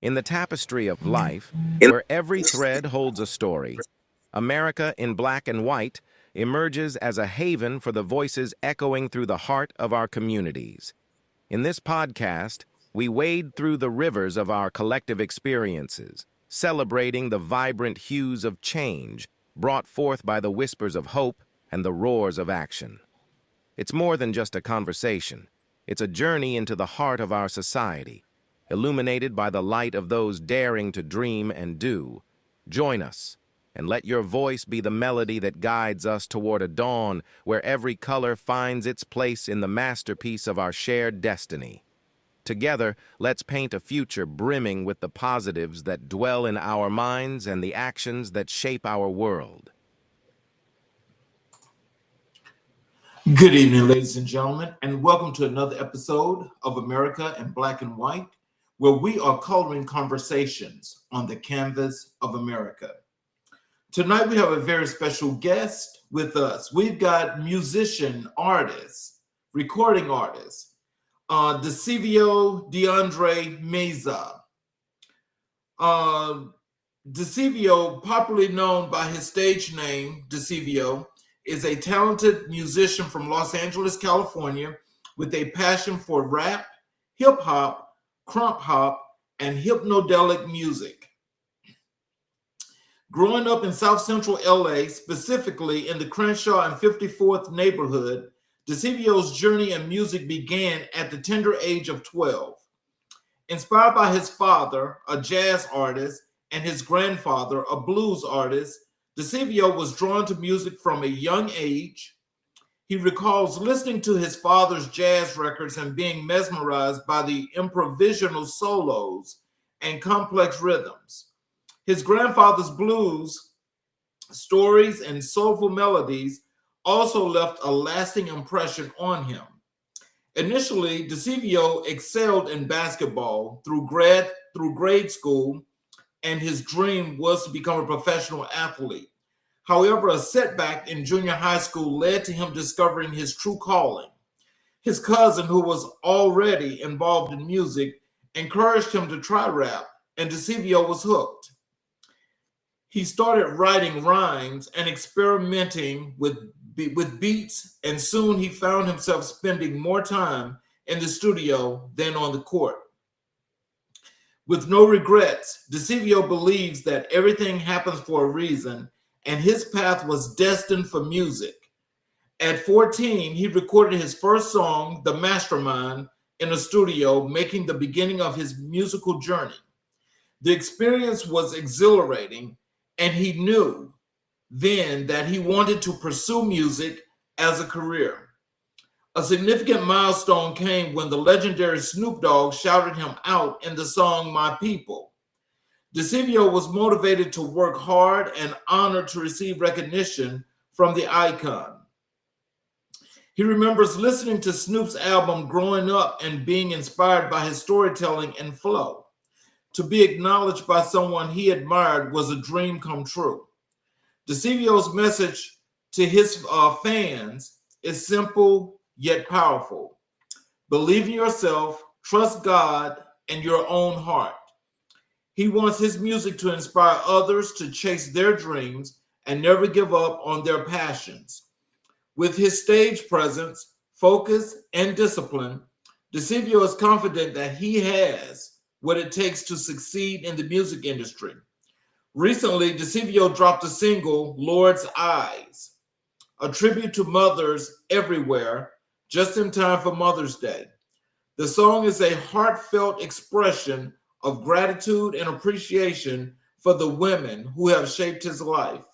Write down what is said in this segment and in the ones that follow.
In the tapestry of life, where every thread holds a story, America in black and white emerges as a haven for the voices echoing through the heart of our communities. In this podcast, we wade through the rivers of our collective experiences, celebrating the vibrant hues of change brought forth by the whispers of hope and the roars of action. It's more than just a conversation. It's a journey into the heart of our society, illuminated by the light of those daring to dream and do. Join us, and let your voice be the melody that guides us toward a dawn where every color finds its place in the masterpiece of our shared destiny. Together, let's paint a future brimming with the positives that dwell in our minds and the actions that shape our world. Good evening, ladies and gentlemen, and welcome to another episode of America in Black and White, where we are coloring conversations on the canvas of America. Tonight, we have a very special guest with us. We've got musician, artist, recording artist, Decevio DeAndre Meza. Decevio, popularly known by his stage name, Decevio, is a talented musician from Los Angeles, California, with a passion for rap, hip-hop, crump hop, and hypnodelic music. Growing up in South Central LA, specifically in the Crenshaw and 54th neighborhood, Decevio's journey in music began at the tender age of 12. Inspired by his father, a jazz artist, and his grandfather, a blues artist, Decevio was drawn to music from a young age. He recalls listening to his father's jazz records and being mesmerized by the improvisational solos and complex rhythms. His grandfather's blues stories and soulful melodies also left a lasting impression on him. Initially, Decevio excelled in basketball through grade school, and his dream was to become a professional athlete. However, a setback in junior high school led to him discovering his true calling. His cousin, who was already involved in music, encouraged him to try rap, and Decevio was hooked. He started writing rhymes and experimenting with beats, and soon he found himself spending more time in the studio than on the court. With no regrets, Decevio believes that everything happens for a reason, and his path was destined for music. At 14, he recorded his first song, The Mastermind, in a studio, making the beginning of his musical journey. The experience was exhilarating, and he knew then that he wanted to pursue music as a career. A significant milestone came when the legendary Snoop Dogg shouted him out in the song My People. Decevio was motivated to work hard and honored to receive recognition from the icon. He remembers listening to Snoop's album growing up and being inspired by his storytelling and flow. To be acknowledged by someone he admired was a dream come true. Decevio's message to his fans is simple yet powerful. Believe in yourself, trust God and your own heart. He wants his music to inspire others to chase their dreams and never give up on their passions. With his stage presence, focus, and discipline, Decevio is confident that he has what it takes to succeed in the music industry. Recently, Decevio dropped a single, Lord's Eyes, a tribute to mothers everywhere, just in time for Mother's Day. The song is a heartfelt expression of gratitude and appreciation for the women who have shaped his life.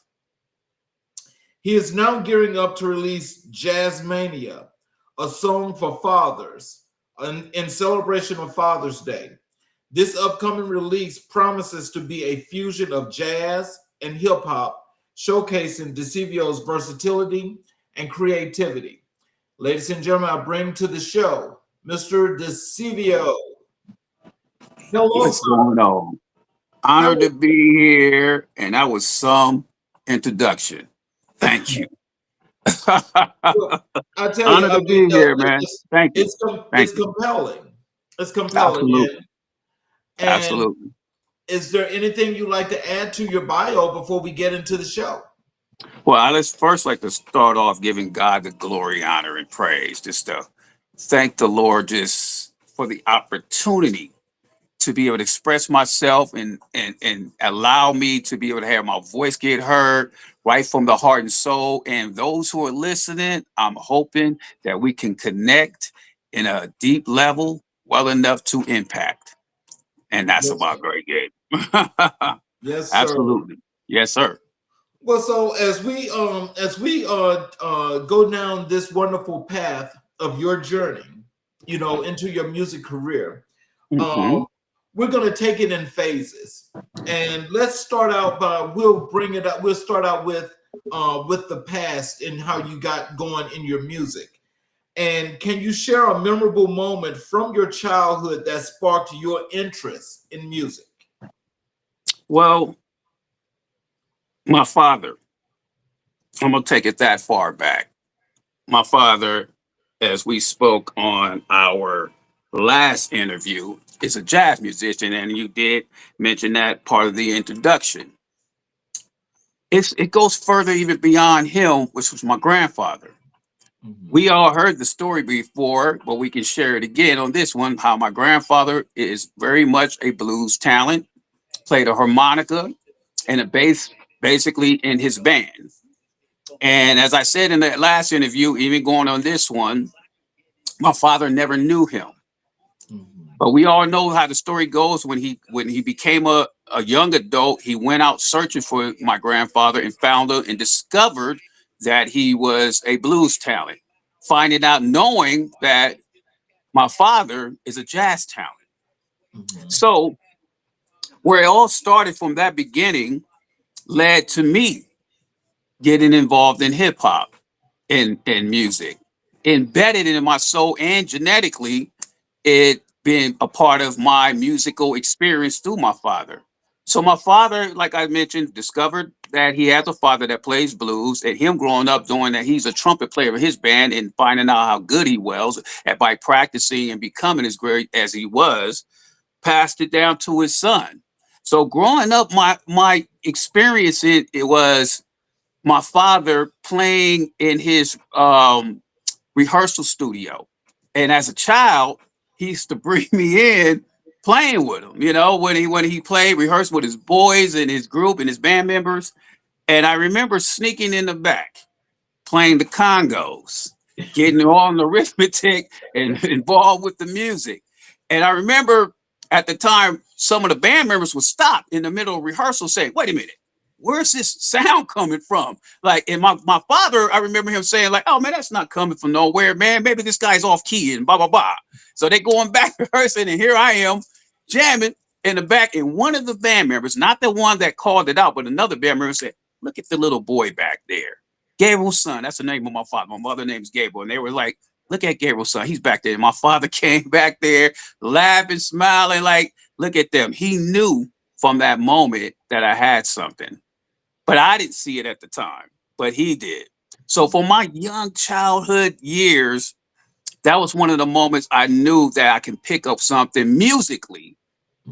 He is now gearing up to release Jazz Mania, a song for fathers in celebration of Father's Day. This upcoming release promises to be a fusion of jazz and hip hop, showcasing Decevio's versatility and creativity. Ladies and gentlemen, I bring to the show Mr. Decevio. Hello. What's going on? Honored to be here, and that was some introduction. Thank you. I tell Honored you, to be here, man. Thank you. It's compelling. It's compelling. Absolutely. And Absolutely. is there anything you'd like to add to your bio before we get into the show? Well, I just first like to start off giving God the glory, honor, and praise. Just to thank the Lord just for the opportunity to be able to express myself and allow me to be able to have my voice get heard right from the heart and soul. And those who are listening, I'm hoping that we can connect in a deep level, well enough to impact. And that's Yes, about sir. great game. Yes, sir. Absolutely. Yes, sir. Well, so as we go down this wonderful path of your journey, you know, into your music career, Hmm. um, we're going to take it in phases. And let's start out by we'll bring it up. We'll start out with the past and how you got going in your music. And can you share a memorable moment from your childhood that sparked your interest in music? Well, my father, I'm going to take it that far back. My father, as we spoke on our last interview, is a jazz musician, and you did mention that part of the introduction. It goes further even beyond him, which was my grandfather. We Mhm. all heard the story before, but we can share it again on this one. How my grandfather is very much a blues talent, played a harmonica and a bass, basically in his band. And as I said in that last interview, even going on this one, my father never knew him. Mhm. But we all know how the story goes. When he became a young adult, he went out searching for my grandfather and found him and discovered that he was a blues talent. Finding out, knowing that my father is a jazz talent. Mhm. So where it all started from that beginning led to me getting involved in hip hop and music, embedded in my soul and genetically it been a part of my musical experience through my father. So my father, like I mentioned, discovered that he has a father that plays blues, and him growing up doing that, he's a trumpet player in his band and finding out how good he was at by practicing and becoming as great as he was, passed it down to his son. So growing up, my experience it was my father playing in his rehearsal studio. And as a child, he used to bring me in playing with him, when he played, rehearsed with his boys and his group and his band members. And I remember sneaking in the back, playing the congos, getting on the arithmetic and involved with the music. And I remember at the time, some of the band members would stop in the middle of rehearsal saying, wait a minute, where's this sound coming from? Like, and my father, I remember him saying, like, oh man, that's not coming from nowhere, man. Maybe this guy's off key and blah, blah, blah. So they going back rehearsing, and here I am jamming in the back. And one of the band members, not the one that called it out, but another band member said, look at the little boy back there. Gabriel's son. That's the name of my father. My mother name's Gabriel. And they were like, look at Gabriel's son. He's back there. And my father came back there laughing, smiling, like, look at them. He knew from that moment that I had something. But I didn't see it at the time, but he did. So for my young childhood years, that was one of the moments I knew that I can pick up something musically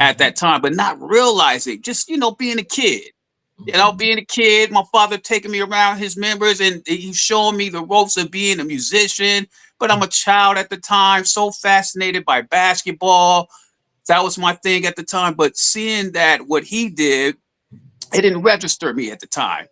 at Mhm. that time, but not realizing, just, being a kid. Mhm. Being a kid, my father taking me around his members and he's showing me the ropes of being a musician. But I'm a child at the time, so fascinated by basketball. That was my thing at the time. But seeing that what he did, it didn't register me at the time,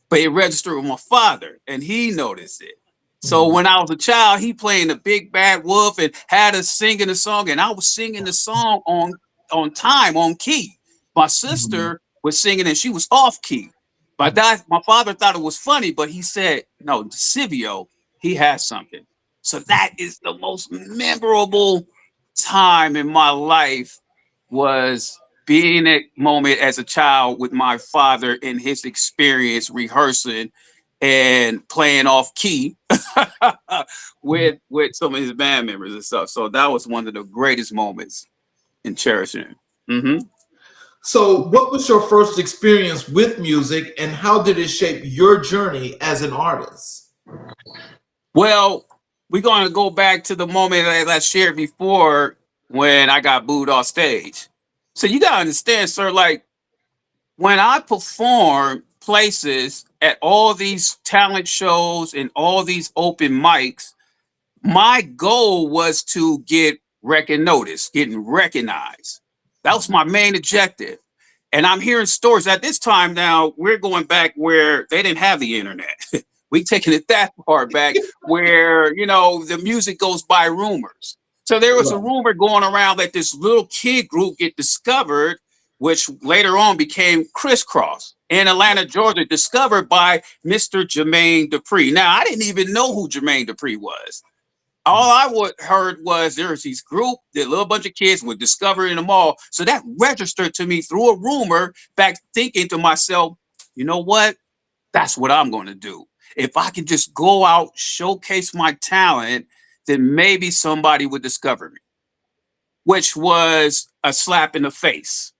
but it registered with my father, and he noticed it. So Mhm. when I was a child, he playing the big bad wolf and had us singing the song, and I was singing the song on time, on key. My Mhm. sister was singing and she was off key. But that my father thought it was funny, but he said, no, Decevio, he has something. So that is the most memorable time in my life was being at moment as a child with my father in his experience rehearsing and playing off key Mhm. with some of his band members and stuff. So that was one of the greatest moments in cherishing. Hmm. So, what was your first experience with music and how did it shape your journey as an artist? Well, we're going to go back to the moment that I shared before when I got booed off stage. So you gotta understand, sir, like when I perform places at all these talent shows and all these open mics, my goal was to get noticed, getting recognized. That was my main objective. And I'm hearing stories at this time now, we're going back where they didn't have the internet. We taking it that far back where, the music goes by rumors. So there was a Right. rumor going around that this little kid group get discovered, which later on became Crisscross in Atlanta, Georgia, discovered by Mr. Jermaine Dupri. Now, I didn't even know who Jermaine Dupri was. All I heard was there was these group, the little bunch of kids were discovered in the mall. So that registered to me through a rumor, back thinking to myself, you know what? That's what I'm going to do. If I can just go out, showcase my talent, then maybe somebody would discover me, which was a slap in the face.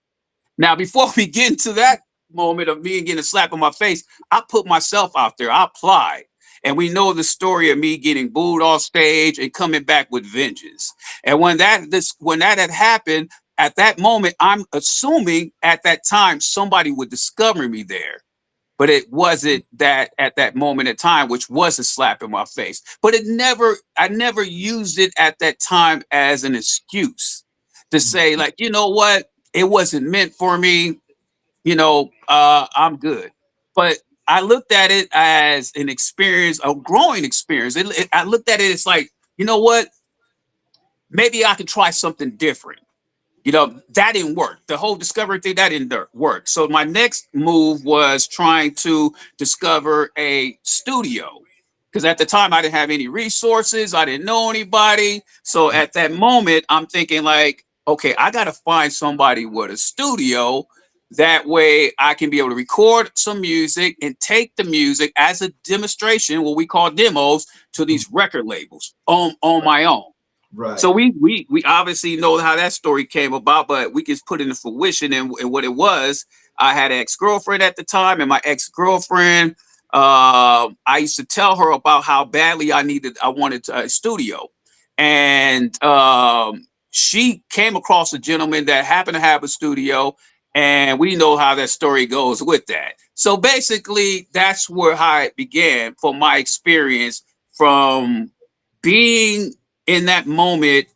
Now, before we get into that moment of me getting a slap in my face, I put myself out there. I applied. And we know the story of me getting booed off stage and coming back with vengeance. And when that had happened, at that moment, I'm assuming at that time somebody would discover me there. But it wasn't that at that moment in time, which was a slap in my face. But I never used it at that time as an excuse to say, like, you know what? It wasn't meant for me. I'm good. But I looked at it as an experience, a growing experience. I looked at it as like, you know what? Maybe I could try something different. That didn't work. The whole discovery thing, that didn't work. So my next move was trying to discover a studio. Because at the time I didn't have any resources, I didn't know anybody. So at that moment, I'm thinking like, okay, I gotta find somebody with a studio. That way I can be able to record some music and take the music as a demonstration, what we call demos, to these record labels on my own. Right. So we obviously know how that story came about, but we can put into fruition and what it was. I had an ex-girlfriend at the time, and my ex-girlfriend, I used to tell her about how badly I wanted a studio, and she came across a gentleman that happened to have a studio, and we know how that story goes with that. So basically, that's how it began from my experience from being in that moment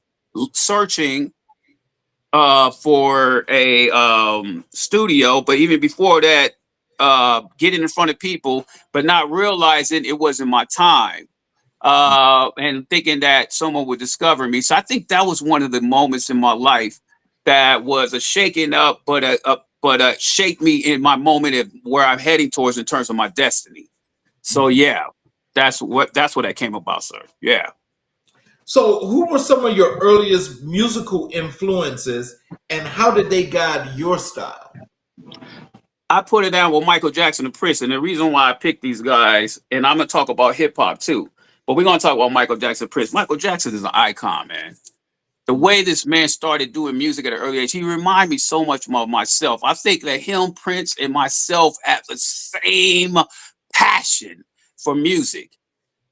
searching for a studio, but even before that, getting in front of people, but not realizing it wasn't my time, and thinking that someone would discover me. So I think that was one of the moments in my life that was a shaking up, but shake me in my moment of where I'm heading towards in terms of my destiny. So yeah, that's what that came about, sir. Yeah. So, who were some of your earliest musical influences, and how did they guide your style? I put it down with Michael Jackson and Prince, and the reason why I picked these guys, and I'm gonna talk about hip hop too, but we're gonna talk about Michael Jackson and Prince. Michael Jackson is an icon, man. The way this man started doing music at an early age, he reminded me so much of myself. I think that him, Prince, and myself have the same passion for music.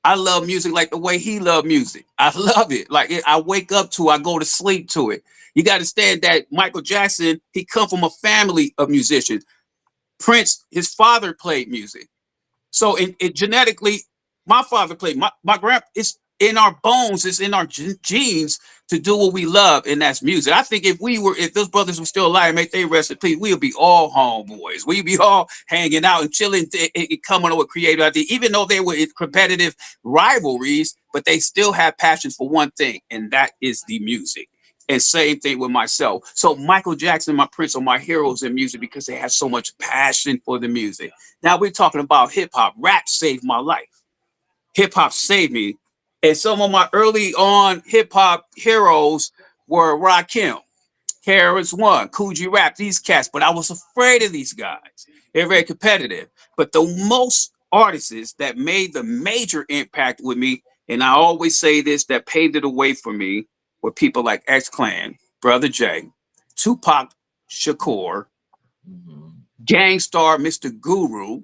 I love music like the way he loved music. I love it. I wake up to it, I go to sleep to it. You got to understand that Michael Jackson, he come from a family of musicians. Prince, his father played music. So it genetically, my father played. My grand, it's in our bones, it's in our genes to do what we love, and that's music. I think if those brothers were still alive, make they rest in peace, we would be all homeboys. We'd be all hanging out and chilling, and coming up with creative ideas, even though they were in competitive rivalries, but they still have passions for one thing, and that is the music. And same thing with myself. So Michael Jackson and my Prince are my heroes in music because they have so much passion for the music. Now we're talking about hip hop. Rap saved my life. Hip hop saved me. And some of my early on hip hop heroes were Rakim, KRS One, Coogee Rap, these cats. But I was afraid of these guys. They're very competitive. But the most artists that made the major impact with me, and I always say this, that paved it away for me, were people like X Clan, Brother J, Tupac Shakur, Mhm. Gangstar, Mr. Guru,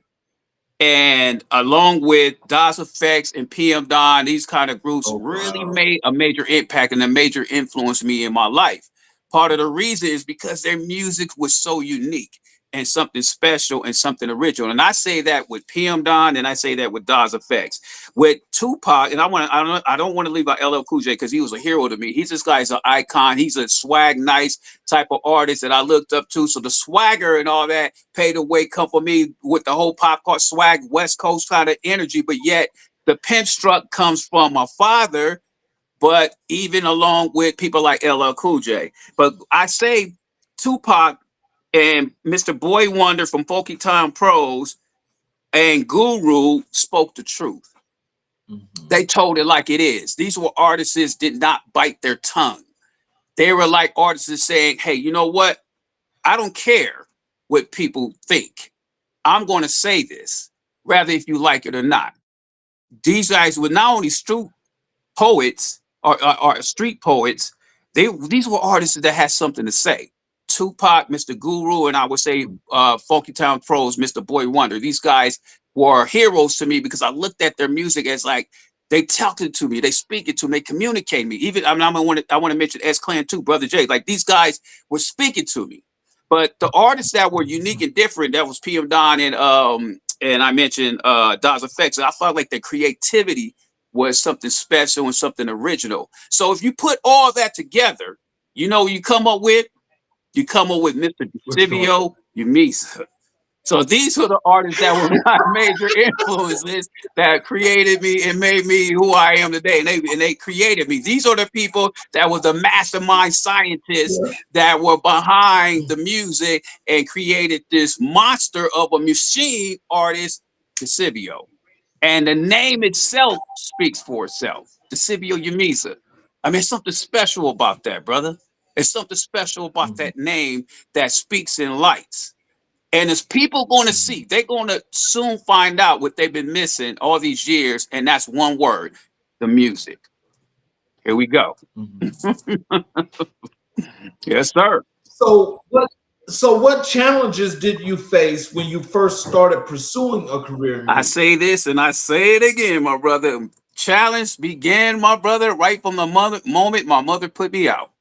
and along with Das Effects and PM Don, these kind of groups Oh really wow. made a major impact and a major influence me in my life. Part of the reason is because their music was so unique and something special and something original. And I say that with PM Don, and I say that with Daz Effects. With Tupac, and I don't want to leave out LL Cool J because he was a hero to me. He's this guy's an icon. He's a swag nice type of artist that I looked up to. So the swagger and all that paid the way come for me with the whole pop card swag, West Coast kind of energy. But yet the pimp struck comes from my father, but even along with people like LL Cool J. But I say Tupac and Mr. Boy Wonder from Funky Town Pros and Guru spoke the truth. Mhm. They told it like it is. These were artists that did not bite their tongue. They were like artists saying, hey, you know what? I don't care what people think. I'm going to say this, rather if you like it or not. These guys were not only street poets or street poets, these were artists that had something to say. Tupac, Mr. Guru, and I would say Funky Town Pros, Mr. Boy Wonder. These guys were heroes to me because I looked at their music as like they talked it to me, they speak it to me, they communicate me. Even I want to mention S Clan too, Brother J. Like these guys were speaking to me. But the artists that were unique and different, that was PM Don and I mentioned Daz Effects. And I felt like their creativity was something special and something original. So if you put all that together, you know what you come up with? You come up with Mr. Which one? Decevio, Umisa. So these were the artists that were my major influences that created me and made me who I am today. And they created me. These are the people that were the mastermind scientists that were behind the music and created this monster of a machine artist, Decevio. And the name itself speaks for itself. Decevio Umisa. I mean, it's something special about that, brother. It's something special about Mhm. that name that speaks in lights. And as people going to Mhm. see, they're going to soon find out what they've been missing all these years. And that's one word, the music. Here we go. Mhm. Yes, sir. So what challenges did you face when you first started pursuing a career in I music? say this and I say it again, my brother. Challenge began, my brother, right from the moment my mother put me out.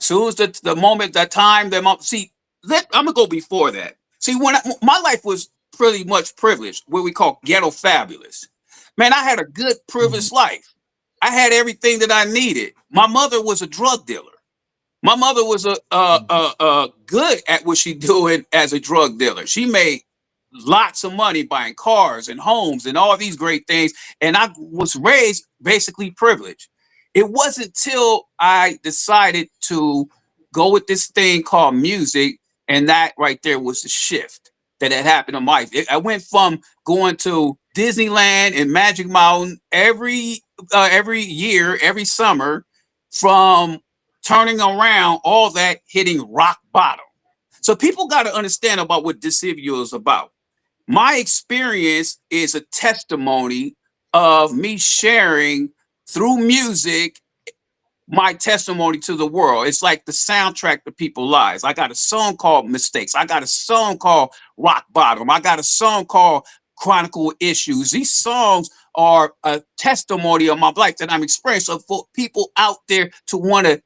Soon as the moment, that time, that see, I'm gonna go before that. See, my life was pretty much privileged, what we call ghetto fabulous. Man, I had a good Mhm. privileged life. I had everything that I needed. My mother was a drug dealer. My mother was Mhm. good at what she doing as a drug dealer. She made lots of money buying cars and homes and all these great things. And I was raised basically privileged. It wasn't till I decided to go with this thing called music, and that right there was the shift that had happened in my life. I went from going to Disneyland and Magic Mountain every year, every summer, from turning around all that, hitting rock bottom. So people got to understand about what Decevio is about. My experience is a testimony of me sharing through music my testimony to the world. It's like the soundtrack to people's lives. I got a song called Mistakes. I got a song called Rock Bottom. I got a song called Chronicle Issues. These songs are a testimony of my life that I'm experiencing. So for people out there to want to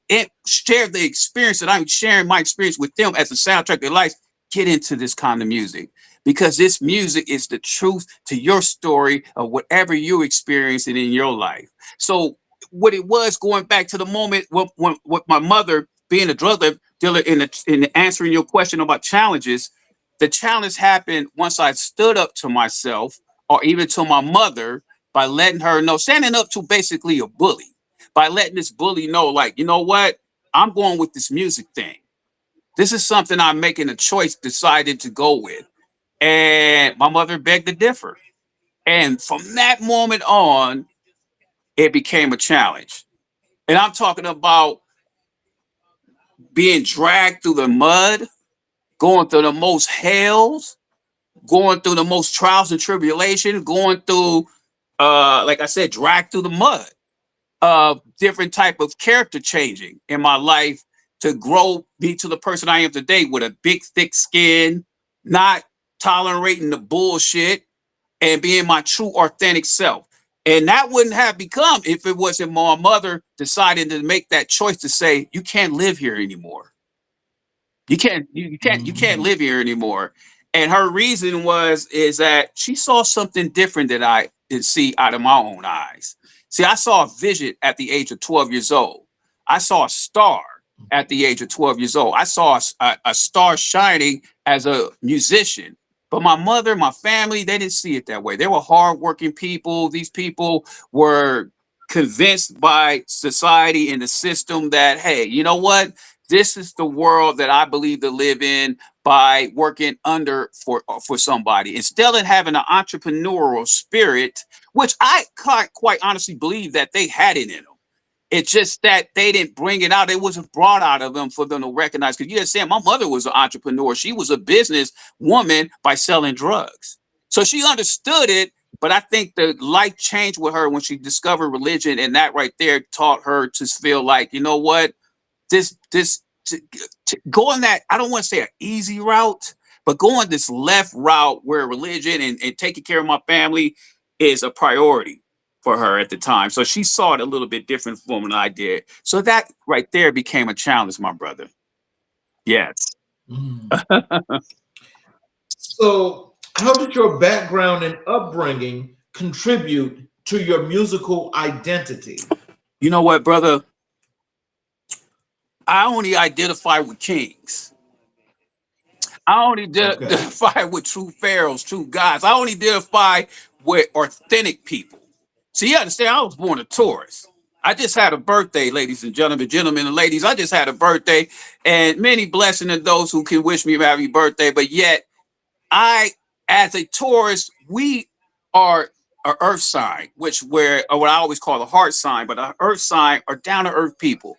share the experience that I'm sharing, my experience with them as a soundtrack of their life, get into this kind of music. Because this music is the truth to your story of whatever you're experiencing in your life. So what it was, going back to the moment when with my mother being a drug dealer, in answering your question about challenges, the challenge happened once I stood up to myself or even to my mother by letting her know, standing up to basically a bully, by letting this bully know, like, you know what, I'm going with this music thing. This is something I'm making a choice, decided to go with. And my mother begged to differ. And from that moment on, it became a challenge. And I'm talking about being dragged through the mud, going through the most hells, going through the most trials and tribulations, going through, like I said, dragged through the mud. Different type of character changing in my life to grow, be to the person I am today with a big, thick skin, not tolerating the bullshit, and being my true, authentic self. And that wouldn't have become if it wasn't my mother decided to make that choice to say, you can't live here anymore. You can't live here anymore. And her reason is that she saw something different that I didn't see out of my own eyes. See, I saw a vision at the age of 12 years old. I saw a star at the age of 12 years old. I saw a star shining as a musician. But my mother, my family, they didn't see it that way. They were hardworking people. These people were convinced by society and the system that, hey, you know what? This is the world that I believe to live in by working under for somebody. Instead of having an entrepreneurial spirit, which I quite honestly believe that they had it in them. It's just that they didn't bring it out. It wasn't brought out of them for them to recognize. Because you understand, my mother was an entrepreneur. She was a business woman by selling drugs. So she understood it. But I think the life changed with her when she discovered religion. And that right there taught her to feel like, you know what? This going that, I don't want to say an easy route, but going this left route where religion and taking care of my family is a priority for her at the time. So she saw it a little bit different from what I did. So that right there became a challenge, my brother. Yes. So, how did your background and upbringing contribute to your musical identity? You know what, brother? I only identify with kings. I only Okay. identify with true pharaohs, true gods. I only identify with authentic people. So you understand, I was born a Taurus. I just had a birthday, ladies and gentlemen and ladies. I just had a birthday, and many blessings to those who can wish me a happy birthday. But yet, as a Taurus, we are an earth sign, or what I always call a heart sign, but an earth sign are down to earth people.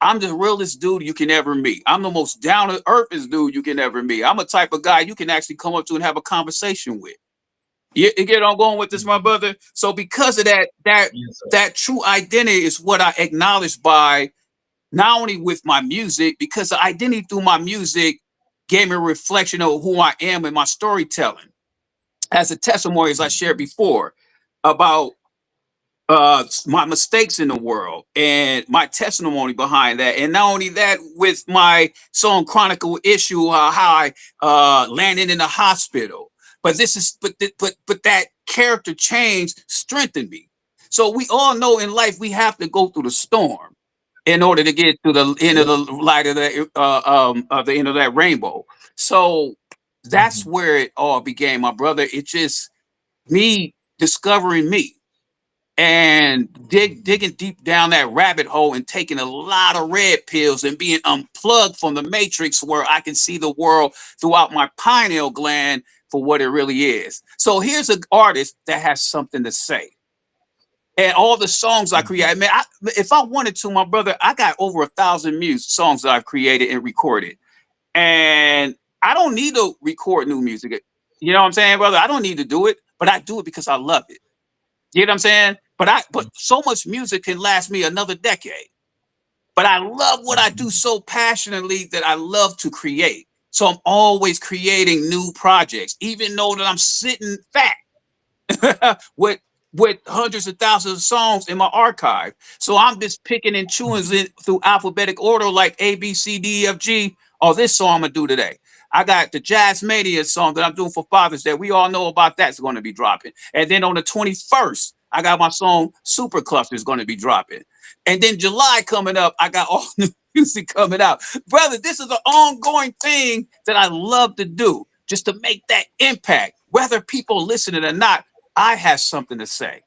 I'm the realest dude you can ever meet. I'm the most down to earthest dude you can ever meet. I'm a type of guy you can actually come up to and have a conversation with. You get on going with this, my brother. So because of that true identity is what I acknowledge by not only with my music, because the identity through my music gave me a reflection of who I am in my storytelling. As a testimony, as I shared before, about my mistakes in the world and my testimony behind that. And not only that, with my song Chronicle issue, how I landed in the hospital. But that character change strengthened me. So we all know in life we have to go through the storm in order to get to the end of the light of the end of that rainbow. So that's where it all began, my brother. It's just me discovering me and digging deep down that rabbit hole and taking a lot of red pills and being unplugged from the matrix where I can see the world throughout my pineal gland for what it really is. So here's an artist that has something to say. And all the songs I create, man, if I wanted to, my brother, I got over 1,000 songs that I've created and recorded. And I don't need to record new music. You know what I'm saying, brother? I don't need to do it, but I do it because I love it. You know what I'm saying? But so much music can last me another decade. But I love what I do so passionately that I love to create. So I'm always creating new projects, even though that I'm sitting fat with hundreds of thousands of songs in my archive. So I'm just picking and choosing it through alphabetic order, like A, B, C, D, E, F, G. Oh, this song I'm gonna do today. I got the Jazz Mania song that I'm doing for Father's Day. We all know about that's going to be dropping. And then on the 21st, I got my song Super Cluster is going to be dropping. And then July coming up, I got all new music coming out. Brother, this is an ongoing thing that I love to do just to make that impact. Whether people listen or not, I have something to say.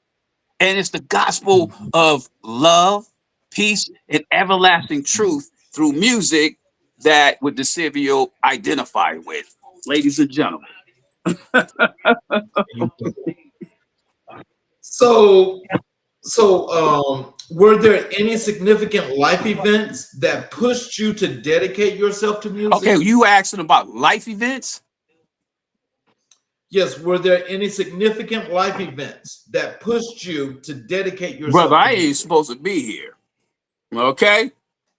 And it's the gospel of love, peace, and everlasting truth through music that with Decevio identify with, ladies and gentlemen. So, were there any significant life events that pushed you to dedicate yourself to music? Okay, you asking about life events? Yes, were there any significant life events that pushed you to dedicate yourself Brother, to I ain't music? supposed to be here. Okay?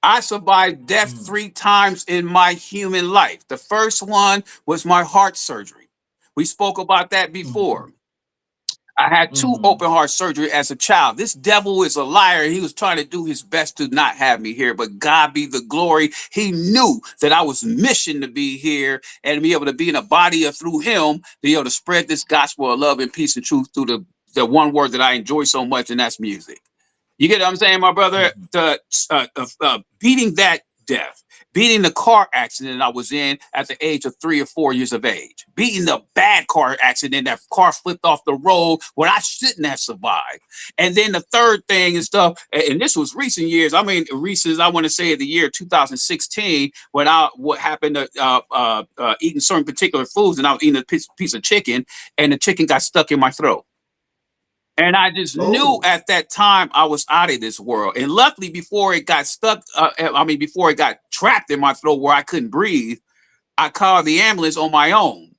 I survived death 3 times in my human life. The first one was my heart surgery. We spoke about that before. I had two Mhm. open heart surgery as a child. This devil is a liar. He was trying to do his best to not have me here, but God be the glory. He knew that I was missioned to be here and to be able to be in a body of through him, to be able to spread this gospel of love and peace and truth through the one word that I enjoy so much, and that's music. You get what I'm saying, my brother? Mhm. Beating that death, beating the car accident I was in at the age of 3 or 4 years of age, beating the bad car accident, that car flipped off the road where I shouldn't have survived. And then the third thing and stuff, and this was recent years. I mean, recent, I want to say the year 2016, when what happened to eating certain particular foods, and I was eating a piece of chicken, and the chicken got stuck in my throat. And I just knew Oh. at that time I was out of this world. And luckily, before it got stuck, before it got trapped in my throat where I couldn't breathe, I called the ambulance on my own.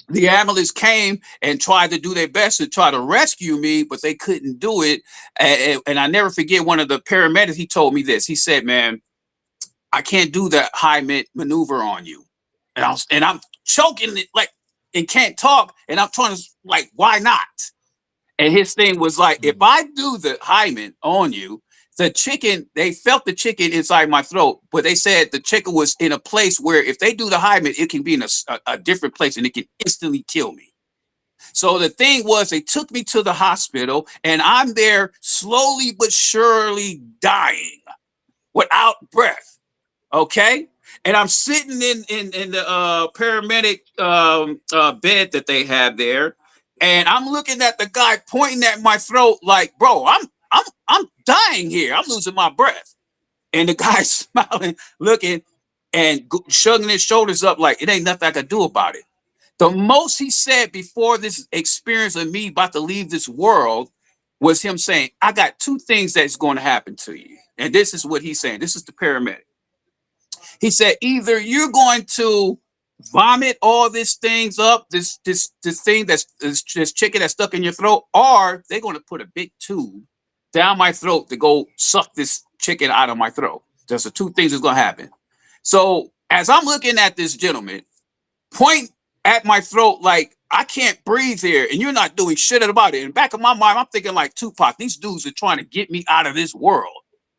The ambulance came and tried to do their best to try to rescue me, but they couldn't do it. And I never forget one of the paramedics, he told me this. He said, "Man, I can't do that high mid maneuver on you." And I'm choking it like and can't talk. And I'm trying to like, why not? And his thing was like, if Mhm. I do the hymen on you, the chicken, they felt the chicken inside my throat, but they said the chicken was in a place where if they do the hymen, it can be in a different place and it can instantly kill me. So the thing was, they took me to the hospital and I'm there slowly but surely dying without breath. Okay. And I'm sitting in the paramedic bed that they have there, and I'm looking at the guy pointing at my throat like, "Bro, I'm dying here. I'm losing my breath." And the guy's smiling, looking, and shrugging his shoulders up like it ain't nothing I could do about it. The most he said before this experience of me about to leave this world was him saying, "I got two things that's going to happen to you." And this is what he's saying. This is the paramedic. He said, either you're going to vomit all these things up, this thing this chicken that's stuck in your throat, or they're going to put a big tube down my throat to go suck this chicken out of my throat. There's the two things that's going to happen. So as I'm looking at this gentleman point at my throat like I can't breathe here, and you're not doing shit about it. In the back of my mind, I'm thinking like Tupac. These dudes are trying to get me out of this world.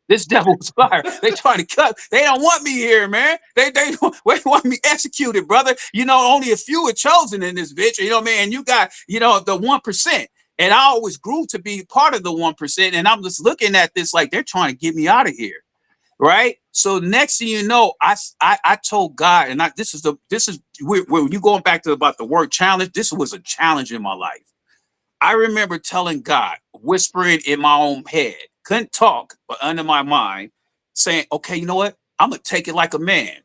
This devil's fire. They trying to cut. They don't want me here, man. They want me executed, brother. You know, only a few are chosen in this bitch. You know, man. You got the 1%, and I always grew to be part of the 1%. And I'm just looking at this like they're trying to get me out of here, right? So next thing you know, I told God, and this is when you going back to about the word challenge. This was a challenge in my life. I remember telling God, whispering in my own head, couldn't talk, but under my mind, saying, "Okay, you know what? I'm gonna take it like a man.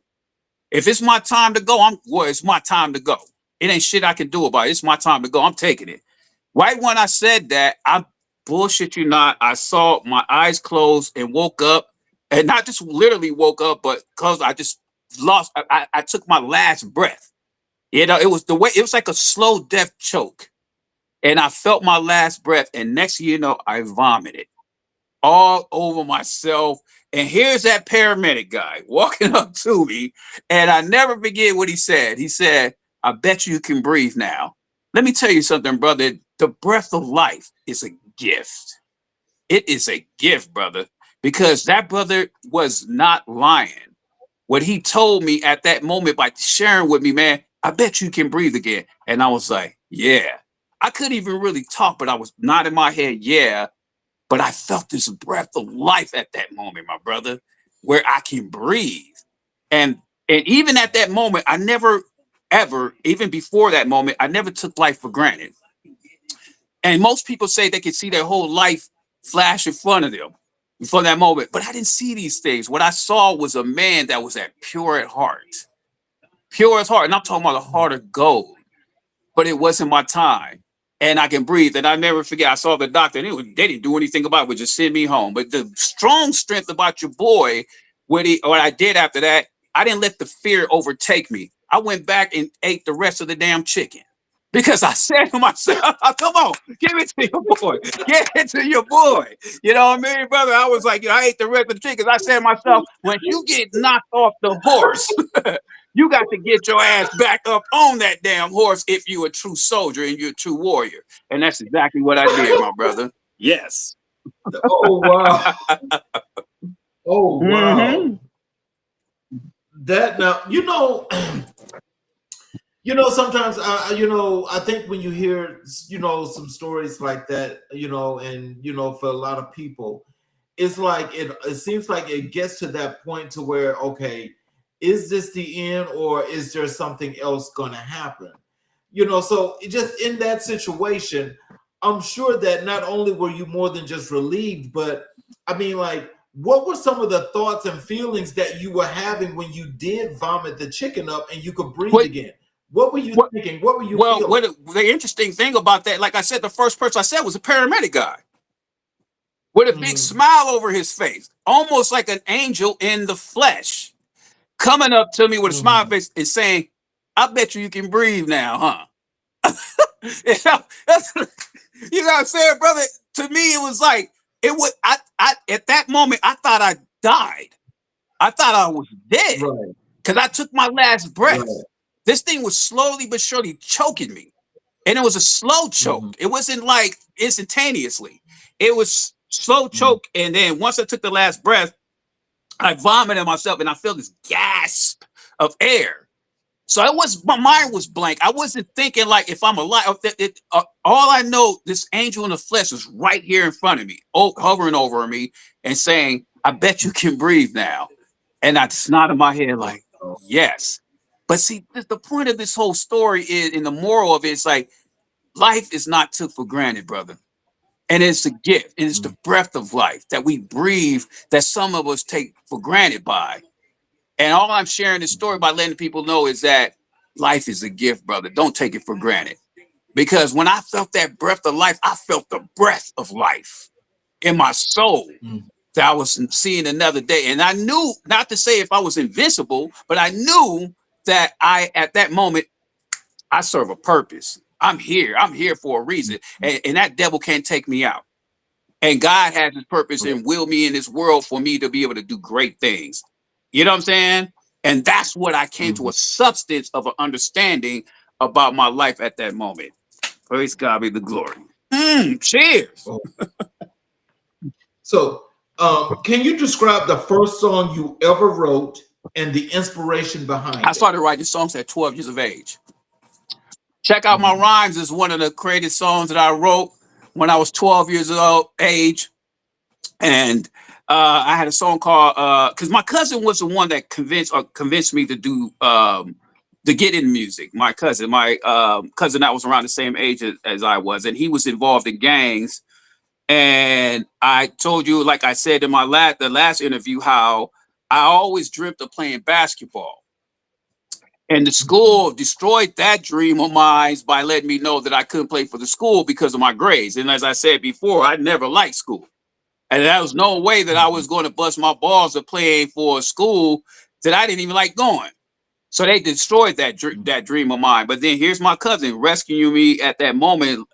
If it's my time to go, it's my time to go. It ain't shit I can do about it. It's my time to go. I'm taking it." Right when I said that, I bullshit you not. I saw my eyes closed and woke up, and not just literally woke up, but because I just lost. I took my last breath. It was the way. It was like a slow death choke, and I felt my last breath. And next thing you know, I vomited all over myself. And here's that paramedic guy walking up to me, and I never forget what he said. He said, "I bet you can breathe now." Let me tell you something, brother. The breath of life is a gift. It is a gift, brother, because that brother was not lying. What he told me at that moment by sharing with me, man, "I bet you can breathe again." And I was like, yeah. I couldn't even really talk, but I was nodding my head, yeah. But I felt this breath of life at that moment, my brother, where I can breathe. And and even at that moment, I never ever, even before that moment, I never took life for granted. And most people say they can see their whole life flash in front of them before that moment. But I didn't see these things. What I saw was a man that was at pure at heart. Pure as heart. And I'm talking about a heart of gold. But it wasn't my time. And I can breathe. And I never forget, I saw the doctor, and they didn't do anything about it, would just send me home. But the strong strength about your boy, what I did after that, I didn't let the fear overtake me. I went back and ate the rest of the damn chicken. Because I said to myself, "Come on, give it to your boy. Give it to your boy." You know what I mean, brother? I was like, I ate the rest of the chicken. I said to myself, when you get knocked off the horse, You got to get your ass back up on that damn horse if you're a true soldier and you're a true warrior. And that's exactly what I did, my brother. Yes. Oh wow. Oh wow. Hmm. That now, sometimes I think when you hear, some stories like that, and for a lot of people, it's like it seems like it gets to that point to where, okay, is this the end or is there something else going to happen? So just in that situation, I'm sure that not only were you more than just relieved, but I mean, like, what were some of the thoughts and feelings that you were having when you did vomit the chicken up and you could breathe What, again? What were you what, thinking? What were you well, feeling? the interesting thing about that, like I said, the first person I said was a paramedic guy with a big Mm, smile over his face, almost like an angel in the flesh, coming up to me with a smile mhm. face and saying, I bet you can breathe now, huh? You know, you know what I'm saying, brother? To me, it was like it would. I at that moment, I thought I died. I thought I was dead Right, because I took my last breath. right. This thing was slowly but surely choking me, and it was a slow choke. Mhm, It wasn't like instantaneously. It was slow mhm. choke, and then once I took the last breath, I vomited myself, and I felt this gasp of air. So it was my mind was blank. I wasn't thinking like if I'm alive. All I know, this angel in the flesh is right here in front of me, hovering over me and saying, "I bet you can breathe now." And I just nodded my head like, Wow. "Yes." But see, the point of this whole story is, and the moral of it is like, life is not took for granted, brother. And it's a gift, and it's Mm, the breath of life that we breathe that some of us take for granted by. And all I'm sharing this story by letting people know is that life is a gift, brother. Don't take it for granted. Because when I felt that breath of life, I felt the breath of life in my soul mm. that I was seeing another day. And I knew, not to say if I was invincible, but I knew that at that moment, I serve a purpose. I'm here. I'm here for a reason. And that devil can't take me out. And God has his purpose and will me in this world for me to be able to do great things. You know what I'm saying? And that's what I came to Mhm. a substance of an understanding about my life at that moment. Praise God be the glory. Cheers. Oh. So, can you describe the first song you ever wrote and the inspiration I behind it? started writing songs at 12 years of age. Check Out My Mhm, Rhymes is one of the greatest songs that I wrote when I was 12 years old age. And I had a song called because my cousin was the one that convinced me to do to get in music. My cousin, cousin that was around the same age as I was, and he was involved in gangs. And I told you, like I said in my the last interview, how I always dreamt of playing basketball. And the mhm, school destroyed that dream of mine by letting me know that I couldn't play for the school because of my grades. And as I said before, I never liked school. And there was no way that I mhm. was going to bust my balls of playing for a school that I didn't even like going. So they destroyed that dream of mine. But then here's my cousin rescuing me at that moment,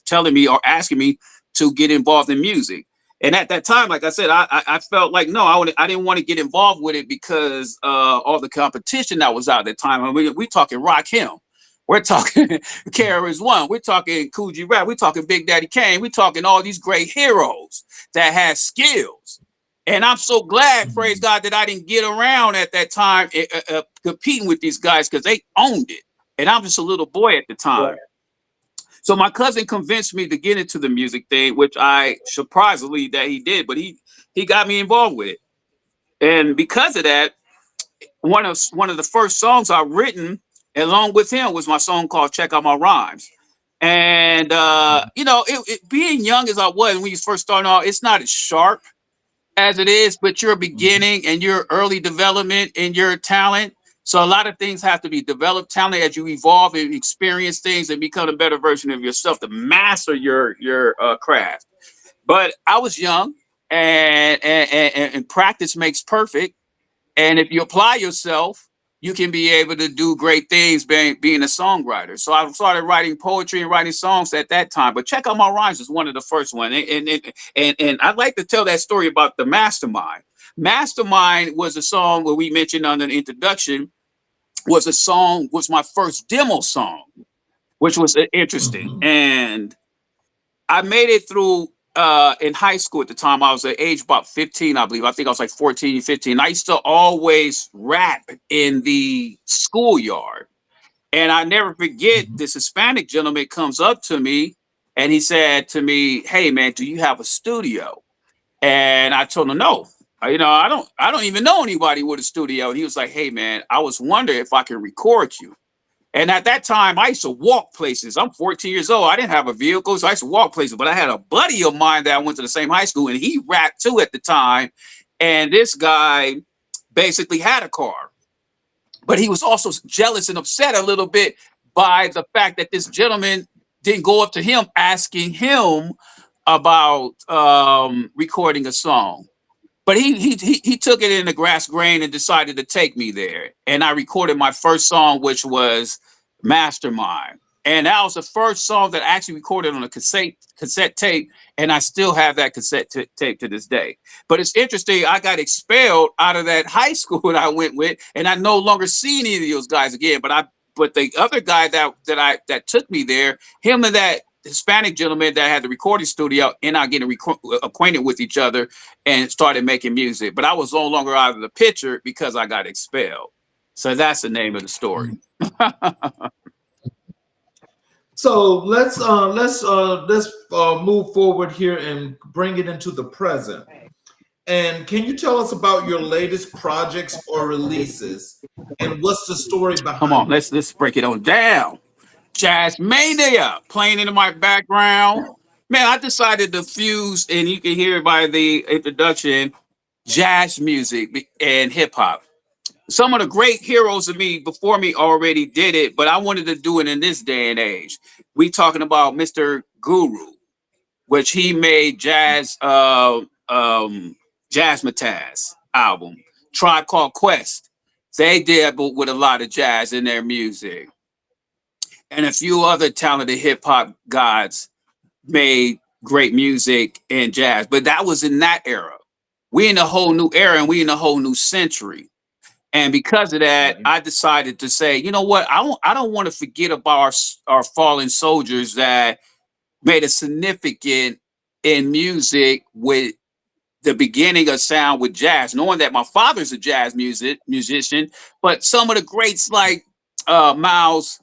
telling me or asking me to get involved in music. And at that time, like I said, I felt like no, I didn't want to get involved with it because all the competition that was out at the time. I mean, we talking Rock Him. We're talking KRS One. We're talking Coogee Rap. We're talking Big Daddy Kane. We're talking all these great heroes that had skills. And I'm so glad, praise Mhm. God, that I didn't get around at that time competing with these guys because they owned it. And I'm just a little boy at the time. Right. So my cousin convinced me to get into the music thing, which I surprisingly that he did, but he got me involved with it. And because of that, one of the first songs I written along with him was my song called Check Out My Rhymes. And Mhm. being young as I was when you first starting out, it's not as sharp as it is, but you're Mhm. beginning and your early development and your talent. So a lot of things have to be developed talent as you evolve and experience things and become a better version of yourself to master your craft. But I was young, and practice makes perfect. And if you apply yourself, you can be able to do great things being a songwriter. So I started writing poetry and writing songs at that time. But Check Out My Rhymes was one of the first one. And I'd like to tell that story about the Mastermind. Mastermind was a song where we mentioned on the introduction. was my first demo song, which was interesting. Mhm. And I made it through in high school at the time. I was at age about 15, I believe. I think I was like 14, 15. I used to always rap in the schoolyard. And I never forget Mhm. this Hispanic gentleman comes up to me and he said to me, "Hey man, do you have a studio?" And I told him no. I don't even know anybody with a studio. And he was like, "Hey man, I was wondering if I can record you." And at that time, I used to walk places. I'm 14 years old. I didn't have a vehicle, so I used to walk places. But I had a buddy of mine that I went to the same high school, and he rapped too at the time. And this guy basically had a car, but he was also jealous and upset a little bit by the fact that this gentleman didn't go up to him asking him about recording a song. But he took it in the grass grain and decided to take me there. And I recorded my first song, which was Mastermind. And that was the first song that I actually recorded on a cassette tape, and I still have that tape to this day. But it's interesting, I got expelled out of that high school that I went with, and I no longer see any of those guys again. But the other guy that took me there, him and that Hispanic gentleman that had the recording studio, and I getting acquainted with each other and started making music. But I was no longer out of the picture because I got expelled. So that's the name of the story. So let's move forward here and bring it into the present. And can you tell us about your latest projects or releases, and what's the story Come on, behind it? let's break it on down. Jazz Mania playing in my background. Man, I decided to fuse, and you can hear it by the introduction, jazz music and hip hop. Some of the great heroes of me before me already did it, but I wanted to do it in this day and age. We talking about Mr. Guru, which he made Jazzmatazz album. Tribe Called Quest. They did with a lot of jazz in their music. And a few other talented hip hop gods made great music and jazz. But that was in that era. We in a whole new era and we in a whole new century. And because of that, Right. I decided to say, you know what? I don't want to forget about our fallen soldiers that made a significant in music with the beginning of sound with jazz, knowing that my father's a jazz musician, but some of the greats like Miles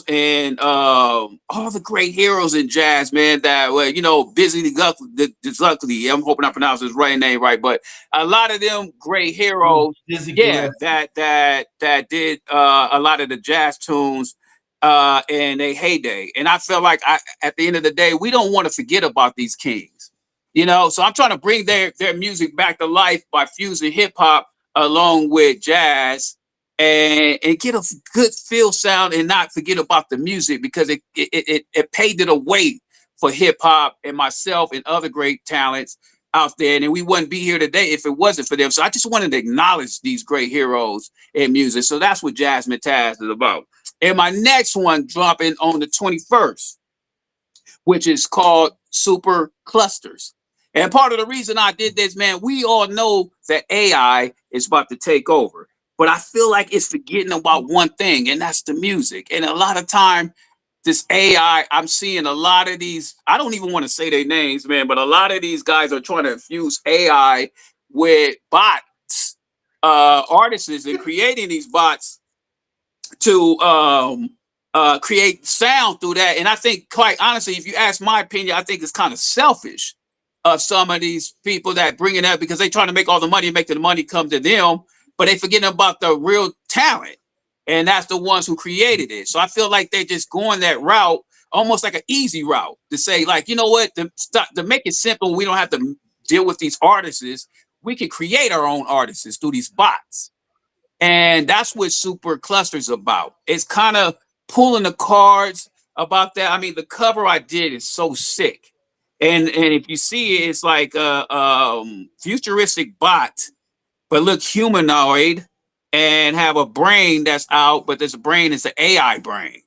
and all the great heroes in jazz, man, that were, Busy the I'm hoping I pronounced his right name right, but a lot of them great heroes, Dizzy yeah, Gillespie. that did a lot of the jazz tunes in a heyday. And I feel like at the end of the day, we don't want to forget about these kings. So I'm trying to bring their music back to life by fusing hip hop along with jazz and get a good feel sound and not forget about the music because it paved it a way for hip hop and myself and other great talents out there. And we wouldn't be here today if it wasn't for them. So I just wanted to acknowledge these great heroes in music. So that's what Jazzmatazz is about. And my next one dropping on the 21st, which is called Super Clusters. And part of the reason I did this, man, we all know that AI is about to take over. But I feel like it's forgetting about one thing, and that's the music. And a lot of time, this AI, I'm seeing a lot of these, I don't even want to say their names, man, but a lot of these guys are trying to infuse AI with bots, artists, and creating these bots to create sound through that. And I think, quite honestly, if you ask my opinion, I think it's kind of selfish of some of these people that bring it up because they trying to make all the money and make the money come to them, but they forgetting about the real talent. And that's the ones who created it. So I feel like they're just going that route, almost like an easy route to say, like, you know what, to make it simple, we don't have to deal with these artists. We can create our own artists through these bots. And that's what Super Clusters about. It's kind of pulling the cards about that. I mean, the cover I did is so sick. And if you see it, it's like a futuristic bot, but look humanoid and have a brain that's out, but this brain is an AI brain.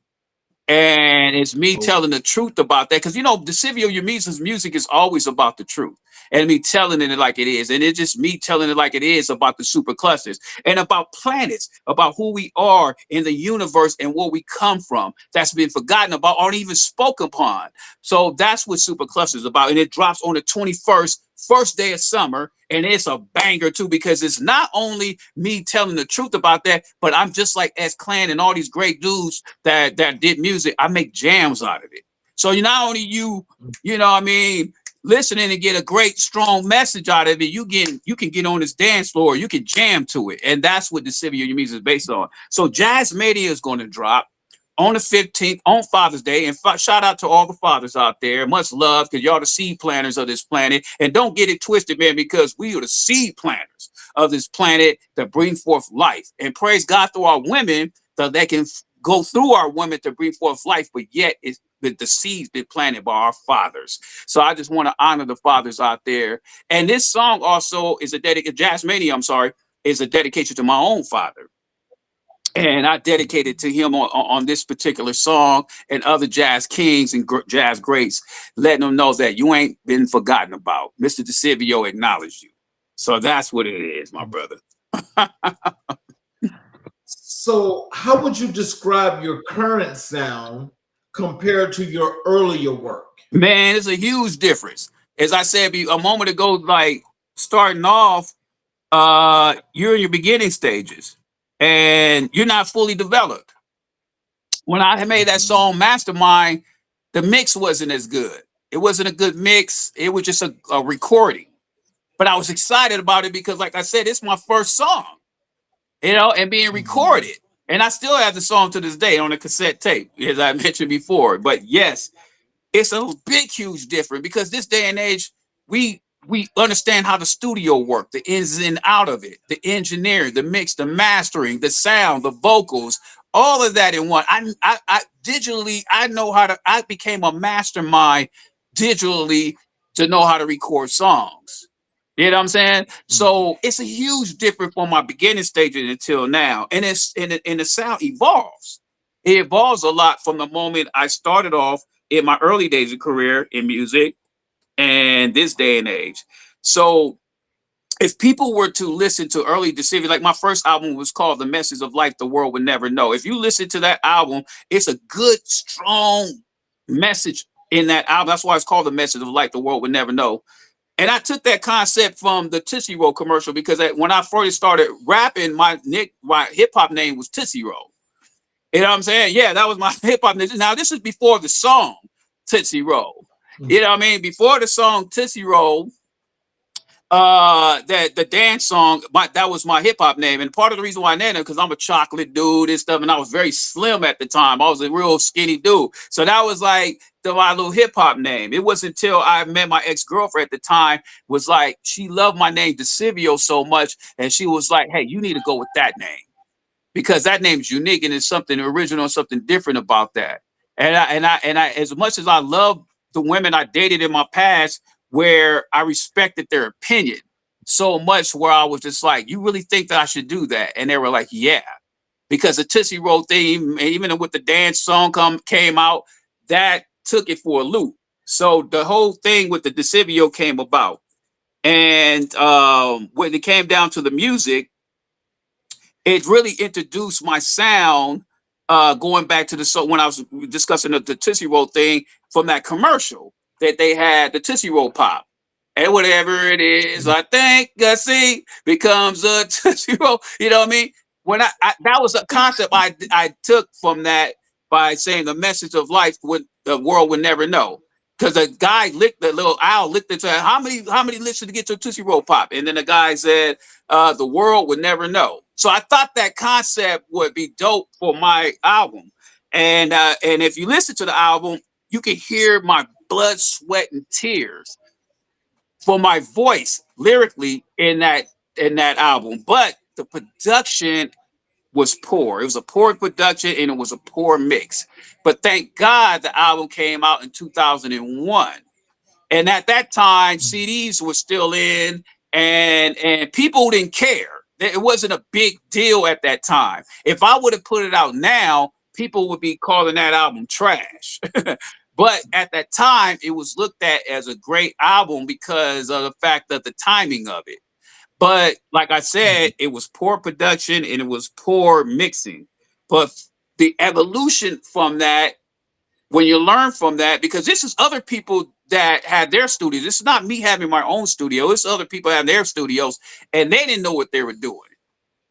And it's me Oh, telling the truth about that. Because Decevio, your music's music is always about the truth. and me telling it like it is. And it's just me telling it like it is about the superclusters and about planets, about who we are in the universe and where we come from. That's been forgotten about or even spoken upon. So that's what superclusters is about. And it drops on the 21st, first day of summer. And it's a banger too, because it's not only me telling the truth about that, but I'm just like S Clan and all these great dudes that did music. I make jams out of it. So you not only you know what I mean, listening and get a great strong message out of it, you can get on this dance floor, you can jam to it. And that's what Decevio Your Music is based on. So Jazz Mania is going to drop on the 15th on Father's Day. And shout out to all the fathers out there. Much love, because y'all the seed planters of this planet. And don't get it twisted, man, because we are the seed planters of this planet that bring forth life. And praise God through our women, that they can go through our women to bring forth life, but yet it's the seeds been planted by our fathers. So I just want to honor the fathers out there. And this song also is a dedication, Jazz Mania, I'm sorry, is a dedication to my own father. And I dedicated to him on this particular song, and other jazz kings and jazz greats, letting them know that you ain't been forgotten about. Mr. Decevio acknowledged you. So that's what it is, my brother. So how would you describe your current sound compared to your earlier work? Man, it's a huge difference. As I said a moment ago, like starting off, you're in your beginning stages and you're not fully developed. When I made that song Mastermind, the mix wasn't as good. It wasn't a good mix. It was just a recording. But I was excited about it because, like I said, it's my first song, you know, and being recorded. And I still have the song to this day on a cassette tape, as I mentioned before. But yes, it's a big, huge difference, because this day and age, we understand how the studio works, the ins and out of it, the engineering, the mix, the mastering, the sound, the vocals, all of that in one. I digitally, I became a mastermind digitally to know how to record songs. You know what I'm saying? So it's a huge difference from my beginning stages until now. And the sound evolves. It evolves a lot from the moment I started off in my early days of career in music and this day and age. So if people were to listen to early Decevio, like my first album was called The Message of Life the World Would Never Know. If you listen to that album, it's a good, strong message in that album. That's why it's called The Message of Life the World Would Never Know. And I took that concept from the Tootsie Roll commercial, because when I first started rapping, my hip hop name was Tootsie Roll. You know what I'm saying? Yeah, that was my hip hop name. Now, this is before the song Tootsie Roll. You know what I mean? Before the song Tootsie Roll, that the dance song, that was my hip hop name. And part of the reason why I named it, because I'm a chocolate dude and stuff, and I was very slim at the time. I was a real skinny dude. So that was like my little hip hop name. It wasn't until I met my ex-girlfriend at the time, was like, she loved my name Decevio so much, and she was like, hey, you need to go with that name, because that name's unique and it's something original, something different about that. And I, as much as I love the women I dated in my past, where I respected their opinion so much, where I was just like, you really think that I should do that? And they were like, yeah, because the Tootsie Roll theme, even with the dance song came out, that took it for a loop. So the whole thing with the Decevio came about. And when it came down to the music, it really introduced my sound, going back to when I was discussing the Tootsie Roll thing from that commercial that they had, the Tootsie Roll Pop. And whatever it is, I think I see becomes a Tootsie Roll. You know what I mean? When I that was a concept I took from that, by saying the message of life the world would never know. Because the guy the little owl licked it, said, how many licks to get to a Tootsie Roll Pop? And then the guy said, the world would never know. So I thought that concept would be dope for my album. And if you listen to the album, you can hear my blood, sweat, and tears for my voice lyrically in that album. But the production was poor. It was a poor production and it was a poor mix. But thank God the album came out in 2001. And at that time, CDs were still in, and people didn't care. It wasn't a big deal at that time. If I would have put it out now, people would be calling that album trash. But at that time, it was looked at as a great album because of the fact of the timing of it. But like I said, it was poor production and it was poor mixing. But the evolution from that, when you learn from that, because this is other people that had their studios. This is not me having my own studio. It's other people having their studios, and they didn't know what they were doing.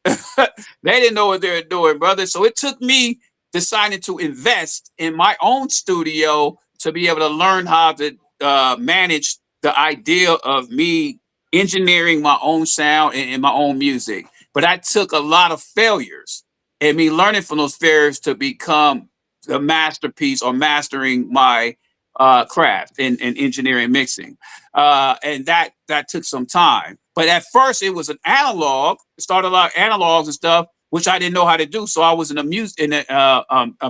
They didn't know what they were doing, brother. So it took me deciding to invest in my own studio to be able to learn how to manage the idea of me engineering my own sound and my own music. But I took a lot of failures and me learning from those failures to become a masterpiece or mastering my craft in engineering mixing. And that took some time. But at first, it was an analog. It started a lot of analogs and stuff, which I didn't know how to do. So I was in a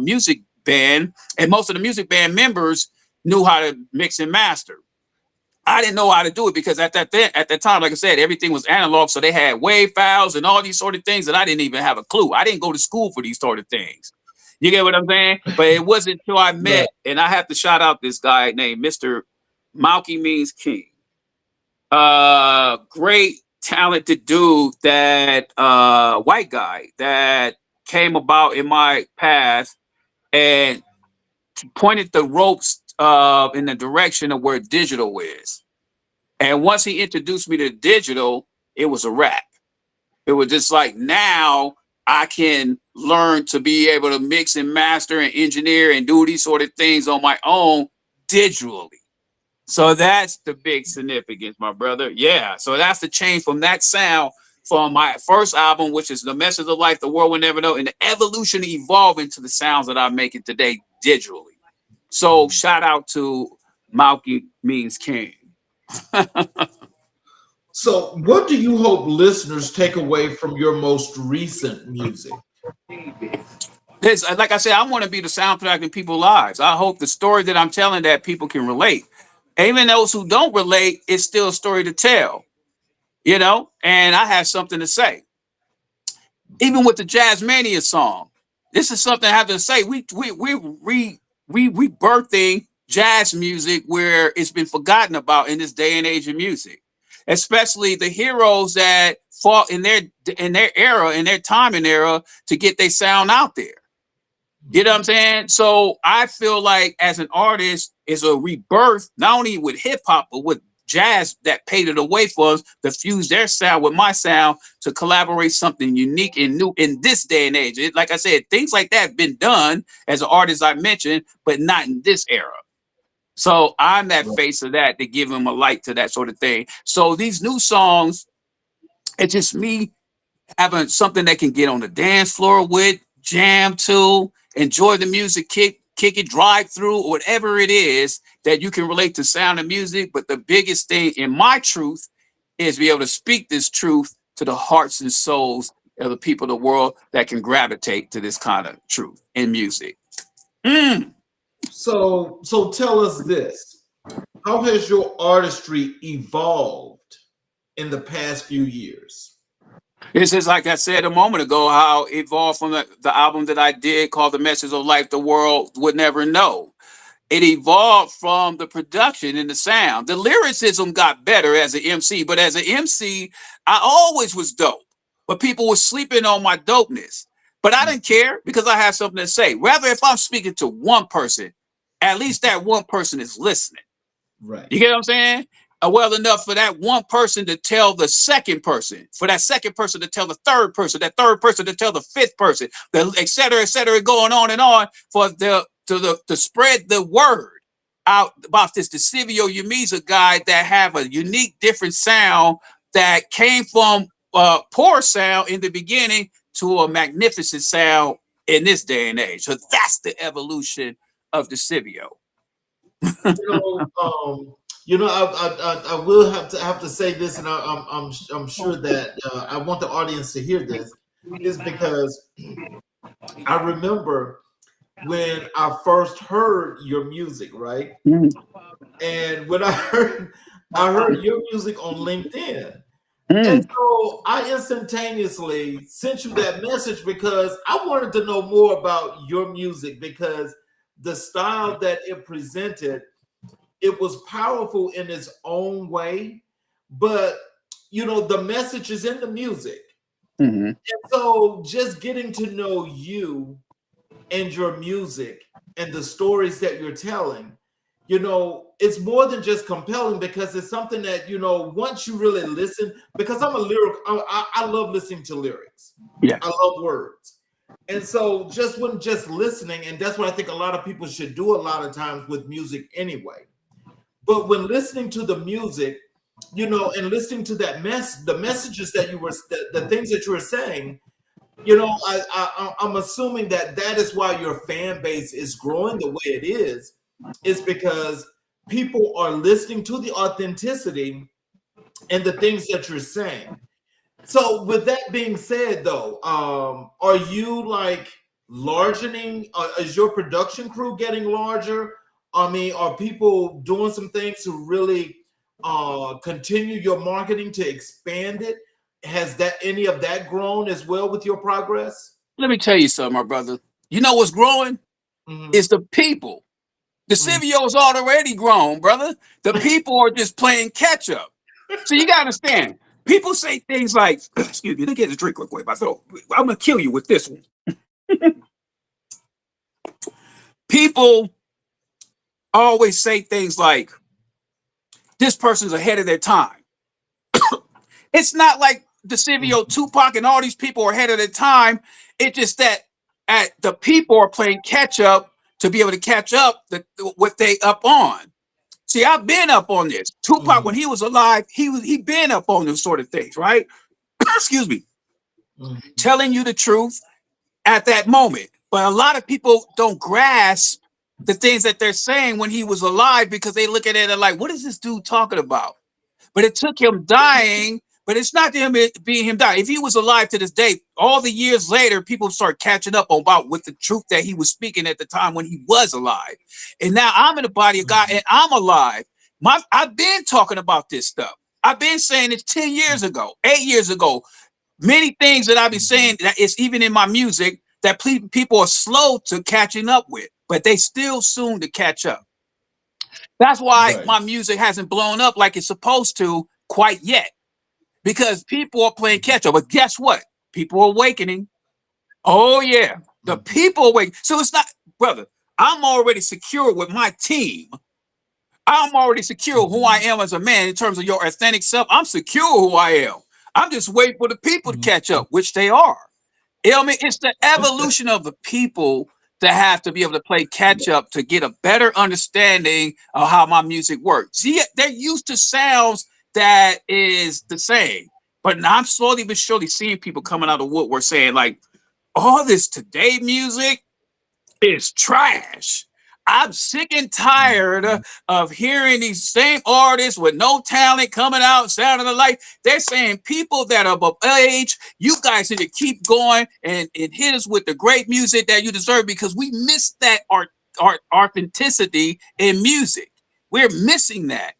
music band, and most of the music band members knew how to mix and master. I didn't know how to do it because at that time, like I said, everything was analog. So they had wave files and all these sort of things that I didn't even have a clue. I didn't go to school for these sort of things. You get what I'm saying? But it wasn't until I met, and I have to shout out this guy named Mr. Malky Means King. Great talented dude, that white guy that came about in my path and pointed the ropes in the direction of where digital is. And once he introduced me to digital, it was a wrap. It was just like, now I can learn to be able to mix and master and engineer and do these sort of things on my own digitally. So that's the big significance, my brother. Yeah. So that's the change from that sound from my first album, which is The Message of Life, The World Will Never Know, and the evolution evolving to the sounds that I'm making today digitally. So shout out to Malky Means King. So what do you hope listeners take away from your most recent music? This, like I said, I want to be the soundtrack in people's lives. I hope the story that I'm telling that people can relate. Even those who don't relate, it's still a story to tell, you know? And I have something to say. Even with the Jazz Mania song, this is something I have to say. We birthing jazz music where it's been forgotten about in this day and age of music, especially the heroes that fought in their era, in their time and era, to get their sound out there. You know what I'm saying? So I feel like as an artist, it's a rebirth, not only with hip hop, but with jazz that paved the way for us to fuse their sound with my sound to collaborate something unique and new in this day and age. Like I said, things like that have been done as an artist I mentioned, but not in this era. So I'm that face of that to give them a light to that sort of thing. So these new songs, it's just me having something that can get on the dance floor with, jam to, enjoy the music, kick it, drive through, or whatever it is that you can relate to sound and music. But the biggest thing in my truth is be able to speak this truth to the hearts and souls of the people of the world that can gravitate to this kind of truth in music. So tell us this. How has your artistry evolved in the past few years? This is, like I said a moment ago, how it evolved from the album that I did called The Message of Life, The World Would Never Know. It evolved from the production and the sound. The lyricism got better as an MC, but as an MC, I always was dope. But people were sleeping on my dopeness. But I didn't care because I had something to say. Rather, if I'm speaking to one person, at least that one person is listening. Right. You get what I'm saying? Well enough for that one person to tell the second person, for that second person to tell the third person, that third person to tell the fifth person, et cetera, going on and on for to spread the word out about this Decevio Yamiza guy that have a unique, different sound that came from poor sound in the beginning to a magnificent sound in this day and age. So that's the evolution of Decevio. I will have to say this, and I'm sure that I want the audience to hear this, is because I remember when I first heard your music, right? And when I heard your music on LinkedIn. And so I instantaneously sent you that message because I wanted to know more about your music, because the style that it presented, it was powerful in its own way, but the message is in the music. Mm-hmm. And so just getting to know you and your music and the stories that you're telling, it's more than just compelling, because it's something that, once you really listen, because I'm a lyric, I love listening to lyrics. Yeah. I love words. And so just when just listening, and that's what I think a lot of people should do a lot of times with music anyway. But when listening to the music, and listening to the messages that the things that you were saying, I'm assuming that is why your fan base is growing the way it is because people are listening to the authenticity and the things that you're saying. So with that being said, though, are you like largening? Is your production crew getting larger? I mean, are people doing some things to really continue your marketing to expand it? Has that any of that grown as well with your progress? Let me tell you something, my brother. You know what's growing? Mhm. It's the people. Decevio's already grown, brother. The people are just playing catch up. So you gotta understand. People say things like, excuse me, let me get a drink real quick. I'm gonna kill you with this one. People always say things like, this person's ahead of their time. It's not like Decevio, Tupac, and all these people are ahead of their time. It's just that the people are playing catch up to be able to catch up what they up on. See, I've been up on this. Tupac, when he was alive, he been up on those sort of things, right? Excuse me. Telling you the truth at that moment. But a lot of people don't grasp the things that they're saying when he was alive, because they look at it like, what is this dude talking about? But it took him dying. But it's not him being him dying. If he was alive to this day, all the years later, people start catching up about with the truth that he was speaking at the time when he was alive. And now I'm in the body of God and I'm alive. I've been talking about this stuff. I've been saying it 10 years ago, 8 years ago. Many things that I've been saying that it's even in my music that people are slow to catching up with, but they still soon to catch up. That's why Right. my music hasn't blown up like it's supposed to quite yet. Because people are playing catch up. But guess what? People are awakening. Oh, yeah. The people awake. So it's not, brother, I'm already secure with my team. I'm already secure who I am as a man in terms of your authentic self. I'm secure who I am. I'm just waiting for the people to catch up, which they are. I mean, it's the evolution of the people that have to be able to play catch up to get a better understanding of how my music works. See, they're used to sounds that is the same. But now I'm slowly but surely seeing people coming out of the woodwork saying, like, all this today music is trash. I'm sick and tired of hearing these same artists with no talent coming out sounding alike. They're saying people that are of age, you guys need to keep going and hit us with the great music that you deserve, because we miss that art authenticity in music. We're missing that.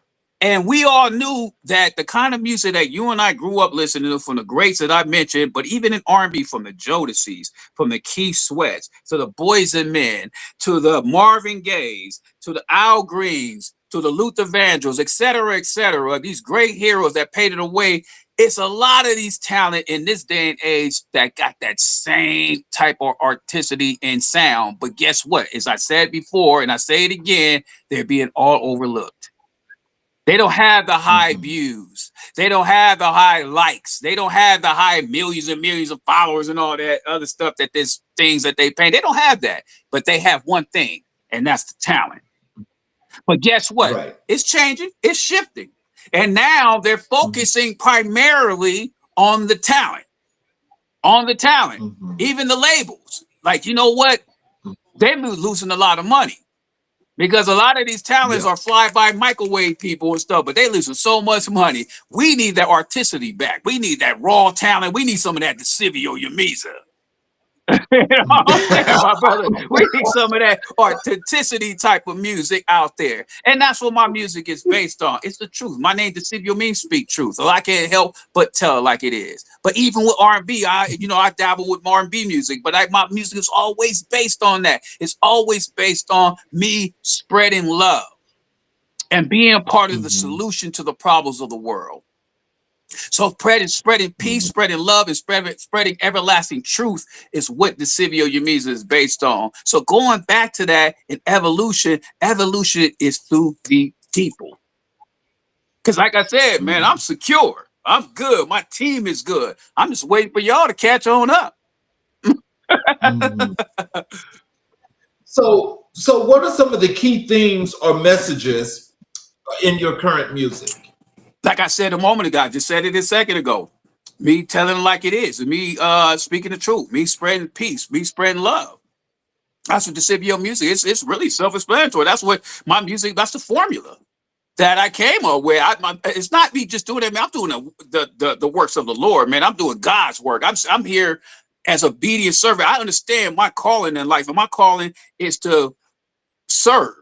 And we all knew that the kind of music that you and I grew up listening to from the greats that I mentioned, but even in R&B, from the Jodeci's, from the Keith Sweats, to the Boys and Men, to the Marvin Gayes, to the Al Greens, to the Luther Vandross, et cetera, these great heroes that paved the way. It's a lot of these talent in this day and age that got that same type of artisticity and sound. But guess what? As I said before, and I say it again, they're being all overlooked. They don't have the high views. They don't have the high likes. They don't have the high millions and millions of followers and all that other stuff that there's things that they pay. They don't have that, but they have one thing, and that's the talent. But guess what? Right. It's changing. It's shifting. And now they're focusing primarily on the talent, even the labels. Like, you know what? They're losing a lot of money. Because a lot of these talents are fly-by microwave people and stuff, but they losing so much money. We need that artisticity back. We need that raw talent. We need some of that Decevio Yamiza. You know what I'm saying, my brother? We need some of that authenticity type of music out there. And that's what my music is based on. It's the truth. My name Decevio means speak truth. So I can't help but tell it like it is. But even with R&B, I dabble with R&B music, but my music is always based on that. It's always based on me spreading love and being part of the Mhm. solution to the problems of the world. So spreading peace, Mhm. spreading love, and spreading everlasting truth is what Decevio Yamiza is based on. So going back to that in evolution is through the people. Because like I said, man, I'm Mhm. secure. I'm good. My team is good. I'm just waiting for y'all to catch on up. Mhm. So what are some of the key themes or messages in your current music? Like I said a moment ago, I just said it a second ago. Me telling it like it is, me speaking the truth, me spreading peace, me spreading love. That's what Decevio music. It's really self-explanatory. That's what my music. That's the formula that I came up with. It's not me just doing it. Man, I'm doing the works of the Lord. Man, I'm doing God's work. I'm here as obedient servant. I understand my calling in life, and my calling is to serve.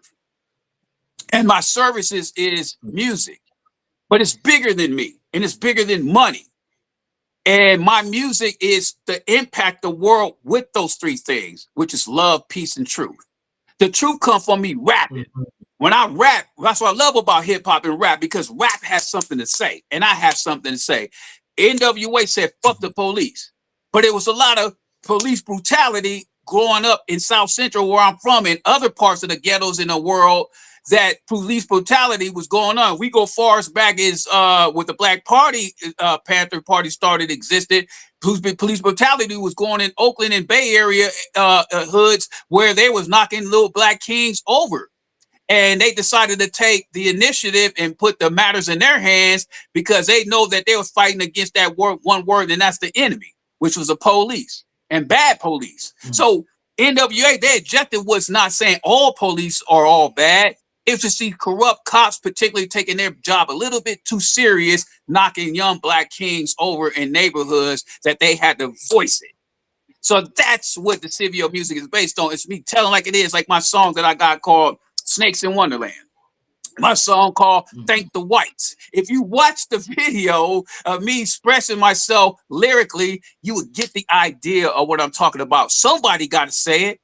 And my service is music, but it's bigger than me, and it's bigger than money. And my music is to impact the world with those three things, which is love, peace, and truth. The truth comes from me rapping. Mhm. When I rap, that's what I love about hip hop and rap, because rap has something to say, and I have something to say. NWA said, fuck the police. But it was a lot of police brutality growing up in South Central, where I'm from, and other parts of the ghettos in the world, that police brutality was going on. We go far as back as with the Black Party, Panther Party started, existed. Police brutality was going in Oakland and Bay Area hoods, where they was knocking little black kings over, and they decided to take the initiative and put the matters in their hands, because they know that they was fighting against that word, one word, and that's the enemy, which was the police, and bad police. Mhm. So NWA, their objective was not saying all police are all bad. It's just these corrupt cops, particularly taking their job a little bit too serious, knocking young black kings over in neighborhoods, that they had to voice it. So that's what the Decevio music is based on. It's me telling like it is, like my song that I got called Snakes in Wonderland. My song called Mhm. Thank the Whites. If you watch the video of me expressing myself lyrically, you would get the idea of what I'm talking about. Somebody got to say it.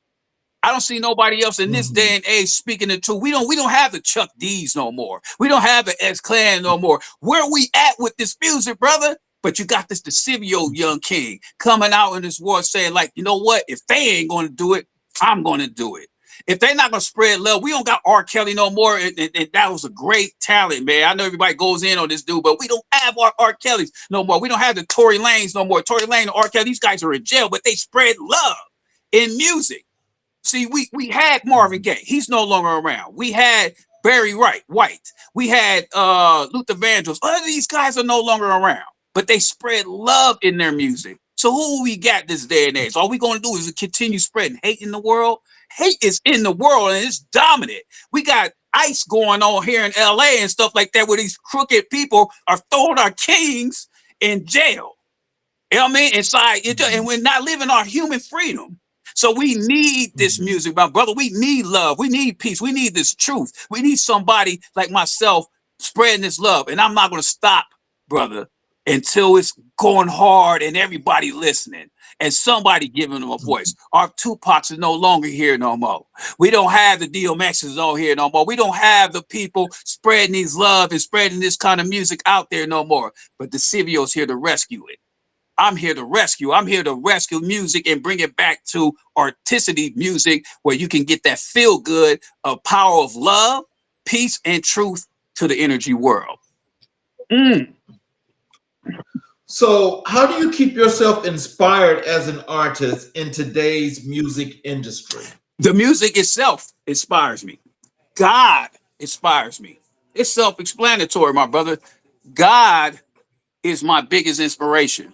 I don't see nobody else in this Mhm. day and age speaking the truth. We don't have the Chuck D's no more. We don't have the X Clan no more. Where we at with this music, brother? But you got this Decevio young king coming out in this world saying, like, you know what? If they ain't going to do it, I'm going to do it. If they're not going to spread love, we don't got R. Kelly no more. And that was a great talent, man. I know everybody goes in on this dude, but we don't have R. Kellys no more. We don't have the Tory Lanes no more. Tory Lane and R. Kelly, these guys are in jail, but they spread love in music. See, we had Marvin Gaye. He's no longer around. We had Barry White. We had Luther Vandross. All of these guys are no longer around, but they spread love in their music. So who we got this day and age? All we going to do is continue spreading hate in the world. Hate is in the world, and it's dominant. We got ICE going on here in LA and stuff like that, where these crooked people are throwing our kings in jail. You know what I mean? Inside, and we're not living our human freedom. So we need this Mhm. music, my brother. We need love. We need peace. We need this truth. We need somebody like myself spreading this love. And I'm not going to stop, brother, until it's going hard and everybody listening and somebody giving them a voice. Our Tupacs is no longer here no more. We don't have the DMXs on here no more. We don't have the people spreading these love and spreading this kind of music out there no more. But the Decevio's here to rescue it. I'm here to rescue. I'm here to rescue music and bring it back to artistic music, where you can get that feel good of power of love, peace, and truth to the energy world. Mm. So, how do you keep yourself inspired as an artist in today's music industry? The music itself inspires me. God inspires me. It's self-explanatory, my brother. God is my biggest inspiration.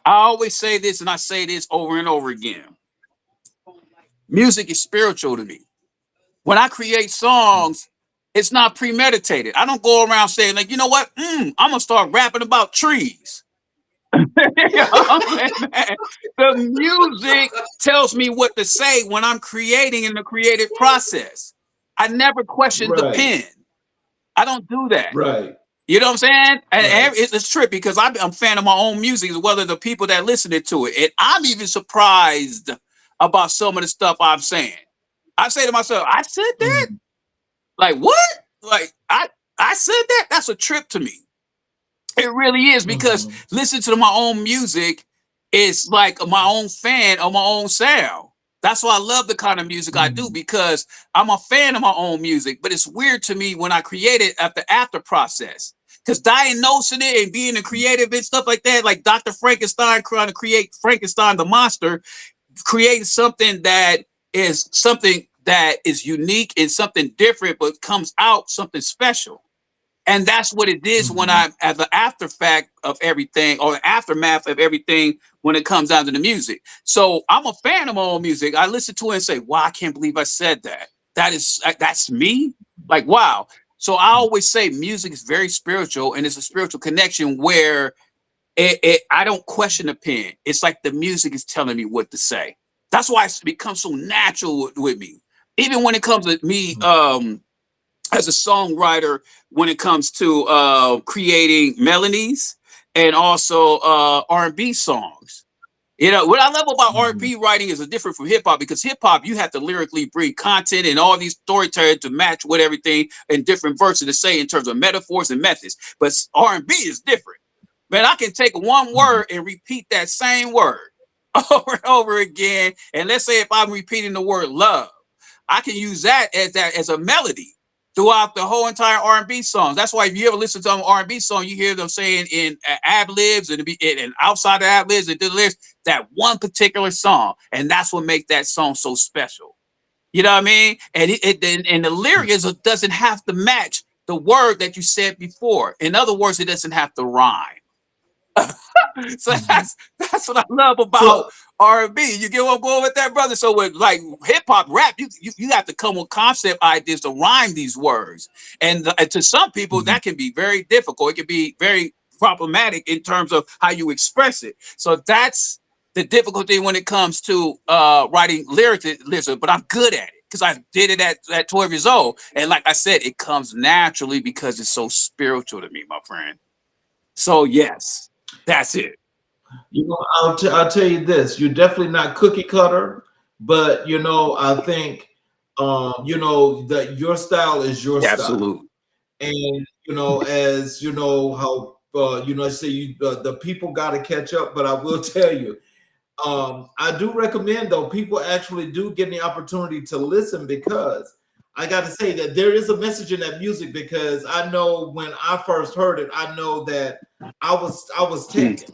I always say this, and I say this over and over again. Music is spiritual to me. When I create songs, it's not premeditated. I don't go around saying, like, you know what? I'm gonna start rapping about trees. You know what I'm saying, man? The music tells me what to say when I'm creating in the creative process. I never question the Right, pen. I don't do that. right, You know what I'm saying? And right. it's tricky because I'm a fan of my own music as well as the people that listening to it. And I'm even surprised about some of the stuff I'm saying. I say to myself, I said that? Mhm, Like what? Like I said that? That's a trip to me. It really is because mhm, listening to my own music is like my own fan of my own sound. That's why I love the kind of music I do mhm, because I'm a fan of my own music. But it's weird to me when I create it at the after process. Because diagnosing it and being a creative and stuff like that, like Dr. Frankenstein trying to create Frankenstein the monster, creating something that is unique and something different, but comes out something special. And that's what it is when mhm, I'm at the after fact of everything or the aftermath of everything when it comes down to the music. So I'm a fan of my own music. I listen to it and say, wow, I can't believe I said that. That's me. Like, wow. So I always say music is very spiritual and it's a spiritual connection where I don't question the pen. It's like the music is telling me what to say. That's why it's become so natural with me. Even when it comes to me, mhm, as a songwriter when it comes to creating melodies and also R&B songs. You know, what I love about mhm, R&B writing is different from hip hop because hip hop, you have to lyrically bring content and all these storytelling to match what everything and different verses to say in terms of metaphors and methods. But R&B is different. Man, I can take one mhm, word and repeat that same word over and over again. And let's say if I'm repeating the word love, I can use that as a melody throughout the whole entire R&B songs. That's why if you ever listen to an R&B song, you hear them saying in ad libs and outside the ad libs and the lyrics that one particular song, and that's what makes that song so special. You know what I mean? And the lyric doesn't have to match the word that you said before. In other words, it doesn't have to rhyme. So mhm. that's what I love about So, R&B. You get what I'm going with that, brother? So with like hip hop, rap, you have to come with concept ideas to rhyme these words, and to some people mhm, that can be very difficult. It can be very problematic in terms of how you express it. So that's the difficulty when it comes to writing lyrics. But I'm good at it because I did it at 12 years old, and like I said, it comes naturally because it's so spiritual to me, my friend. So yes, that's it. I'll tell you this: you're definitely not cookie cutter, but I think that your style is your Yeah, style, absolutely. and as how I say the people got to catch up. But I will tell you, I do recommend though people actually do get the opportunity to listen because I got to say that there is a message in that music because I know when I first heard it, I know that I was Mm. taken.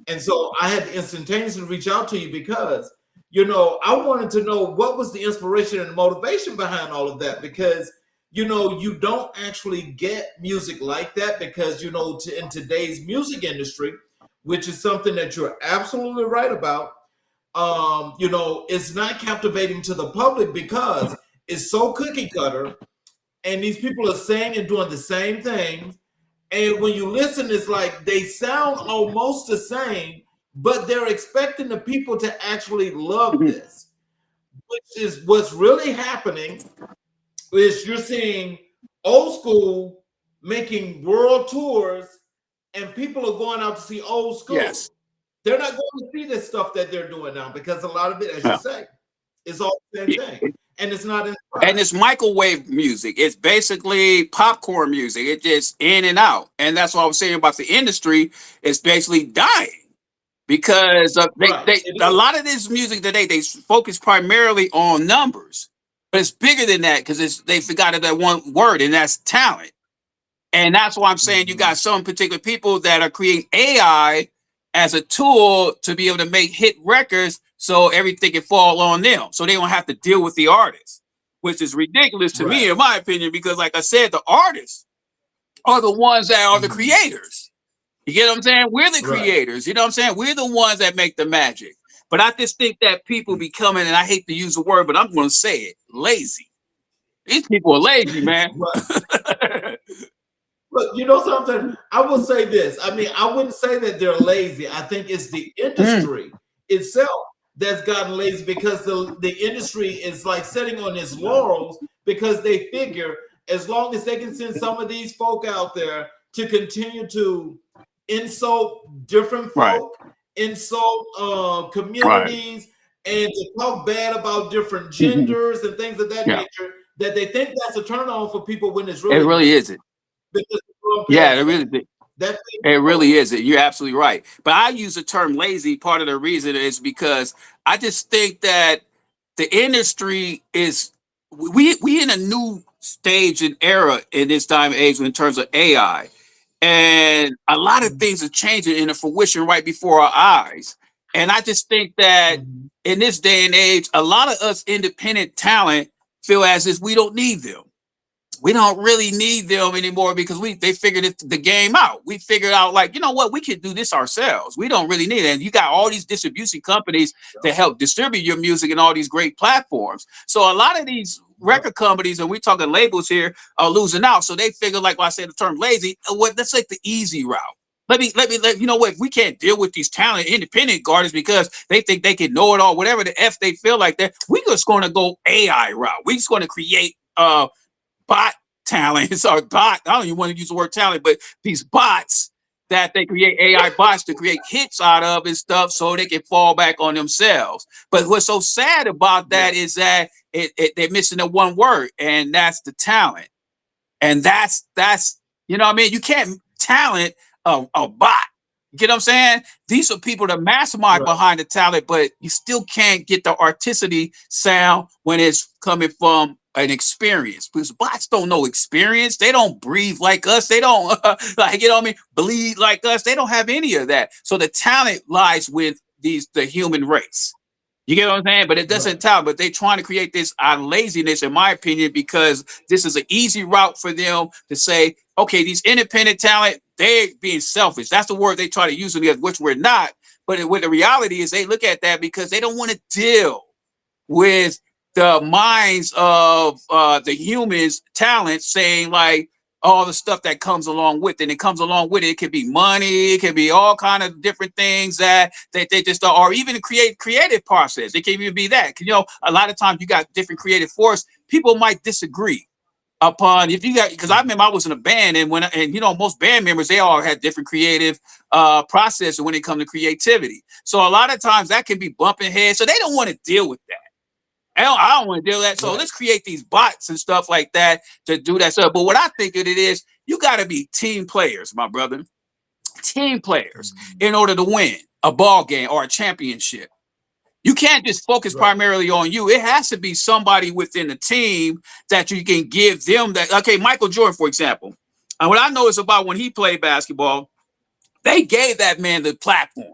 And so I had to instantaneously reach out to you because, I wanted to know what was the inspiration and motivation behind all of that because, you don't actually get music like that because, in today's music industry, which is something that you're absolutely right about, it's not captivating to the public because it's so cookie cutter and these people are saying and doing the same things and when you listen, it's like they sound almost the same, but they're expecting the people to actually love Mhm. this, which is what's really happening. Is you're seeing old school making world tours, and people are going out to see old Yes. school. They're not going to see this stuff that they're doing now because a lot of it, as you Yeah. say, is all the same Yeah. thing, and it's not And inspiring. it's microwave music. It's basically popcorn music. It's just in and out. And that's what I was saying about the industry. It's basically dying because Right? It a is. lot of this music today they focus primarily on numbers, but it's bigger than that because they forgot that one word, and that's talent. And that's why I'm saying you got Mhm. some particular people that are creating AI as a tool to be able to make hit records so everything can fall on them. So they don't have to deal with the artists, which is ridiculous to me, Right. in my opinion, because like I said, the artists are the ones that are the Mhm. creators. You get what I'm saying? We're the Right. creators. You know what I'm saying? We're the ones that make the magic. But I just think that people becoming, and I hate to use the word, but I'm going to say it, lazy. These people are lazy, man. Right. But you know something? I will say this. I mean, I wouldn't say that they're lazy. I think it's the Mm, industry itself that's gotten lazy because the industry is like sitting on its laurels because they figure as long as they can send some of these folk out there to continue to insult different right, folk, insult right. communities, and to talk bad about different Hmm. genders and things of that Yeah, nature, that they think that's a turn on for people when it's it really really not isn't. because it's gone Yeah, it past that. really. That It thing really over. isn't. You're absolutely right. But I use the term lazy. Part of the reason is because I just think that the industry is we in a new stage and era in this time and age in terms of AI. And a lot of things are changing in the fruition right before our eyes. And I just think that Mhm. in this day and age, a lot of us independent talent feel as if we don't need them. We don't really need them anymore because they figured the game out. We figured out like, you know what, we can do this ourselves. We don't really need it. And you got all these distribution companies to help distribute your music and all these great platforms. So a lot of these Yep. record companies, and we're talking labels here, are losing out. So they figure, like when I say the term lazy, what that's like the easy route. Let you know what, if we can't deal with these talent independent artists because they think they can know it all, whatever the F they feel like that, we just gonna go AI route. We just gonna create bot talents or bot. I don't even want to use the word talent, but these bots that they create AI bots to create hits out of and stuff so they can fall back on themselves. But what's so sad about Yeah. that is that they're missing the one word, and that's the talent. And that's you know what I mean. You can't talent a bot. You get what I'm saying? These are people that mastermind Right. behind the talent, but you still can't get the artisticity sound when it's coming from an experience. Because bots don't know experience. They don't breathe like us. They don't like, you know what I mean, bleed like us. They don't have any of that. So the talent lies with the human race. You get what I'm saying? But it doesn't Right. tell. But they trying to create this laziness, in my opinion, because this is an easy route for them to say, okay, these independent talent, they're being selfish. That's the word they try to use, which we're not. But what the reality is, they look at that because they don't want to deal with the minds of the humans' talent, saying like all the stuff that comes along with it. And it comes along with it. It could be money, it could be all kind of different things that they just or even creative process. It can even be that. You know, a lot of times you got different creative force. People might disagree upon if you got because I remember I was in a band and you know most band members they all had different creative process when it comes to creativity. So a lot of times that can be bumping heads. So they don't want to deal with that. I don't want to do that. So Right. let's create these bots and stuff like that to do that stuff. But what I think it is, you got to be team players, my brother. Team players Mhm. in order to win a ball game or a championship. You can't just focus Right. primarily on you. It has to be somebody within the team that you can give them that. Okay, Michael Jordan, for example. And what I know is about when he played basketball, they gave that man the platform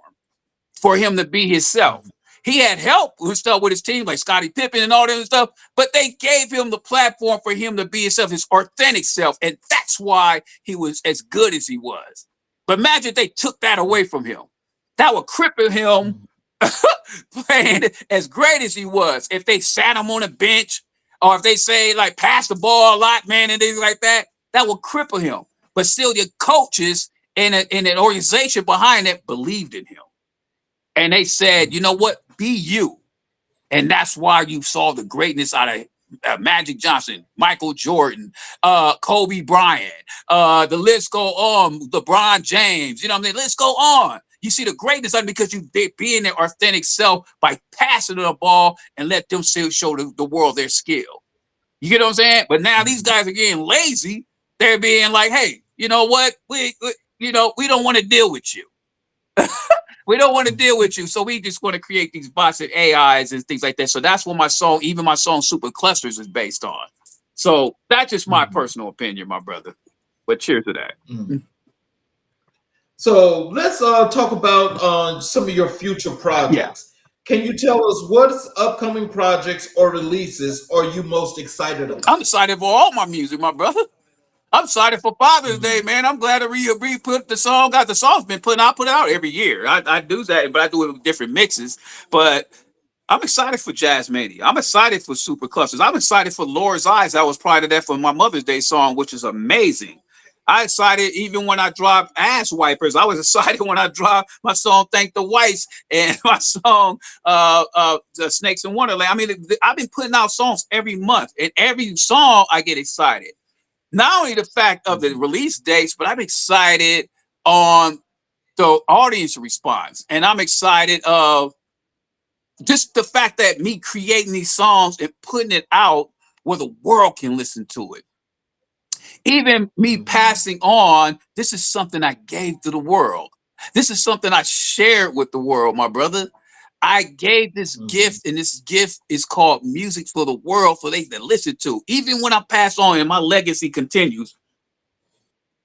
for him to be himself. Mhm. He had help and stuff with his team, like Scottie Pippen and all that stuff, but they gave him the platform for him to be himself, his authentic self, and that's why he was as good as he was. But imagine if they took that away from him. That would cripple him Mhm. playing as great as he was. If they sat him on a bench, or if they say like pass the ball a lot, man, and things like that, that would cripple him. But still, your coaches and an organization behind it believed in him. And they said, you know what? Be you. And that's why you saw the greatness out of Magic Johnson, Michael Jordan, Kobe Bryant. The list go on. LeBron James. You know what I mean? Let's go on. You see the greatness of it because they being their authentic self by passing the ball and let them still show the world their skill. You get what I'm saying? But now these Mhm. guys are getting lazy. They're being like, hey, you know what? We don't want to deal with you. We don't want to deal with you. So we just want to create these bots and AIs and things like that. So that's what my song, even my song Super Clusters is based on. So that's just my Mhm. personal opinion, my brother. But cheers to that. Mhm. So let's talk about some of your future Yeah. projects. Can you tell us what's upcoming projects or releases are you most excited I'm about? excited for all my music, my brother. I'm excited for Father's Day, Mhm. man. I'm glad to re-put the song out. The song's been put it out every year. I do that, but I do it with different mixes. But I'm excited for Jazz Mania. I'm excited for Super Clusters. I'm excited for Laura's Eyes. I was part of that for my Mother's Day song, which is amazing. I excited even when I dropped Ass Wipers. I was excited when I dropped my song Thank the Whites and my song The Snakes in Wonderland. I mean, I've been putting out songs every month, and every song I get excited. Not only the fact of the release dates, but I'm excited on the audience response. And I'm excited of just the fact that me creating these songs and putting it out where the world can listen to it. Even me passing on, this is something I gave to the world. This is something I shared with the world, my brother. I gave this gift, and this gift is called music for the world for they to listen to. Even when I pass on and my legacy continues,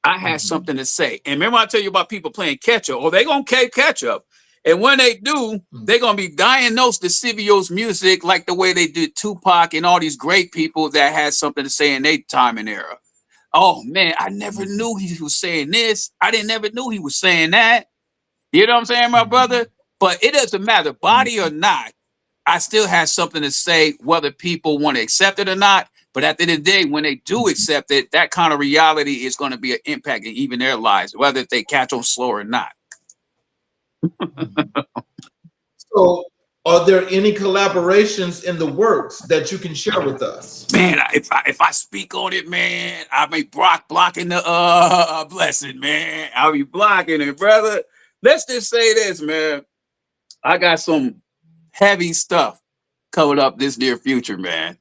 I had something to say. And remember, I tell you about people playing catch up, or they're going to catch up. And when they do, they're going to be diagnosed Decevio's music like the way they did Tupac and all these great people that had something to say in their time and era. Oh man, I never knew he was saying this. I didn't never knew he was saying that. You know what I'm saying, my brother? But it doesn't matter, body or not. I still have something to say, whether people want to accept it or not. But at the end of the day, when they do accept it, that kind of reality is going to be an impact in even their lives, whether they catch on slow or not. So, are there any collaborations in the works that you can share with us? Man, if I speak on it, man, I may blocking the blessing, man. I'll be blocking it, brother. Let's just say this, man. I got some heavy stuff coming up this near future, man.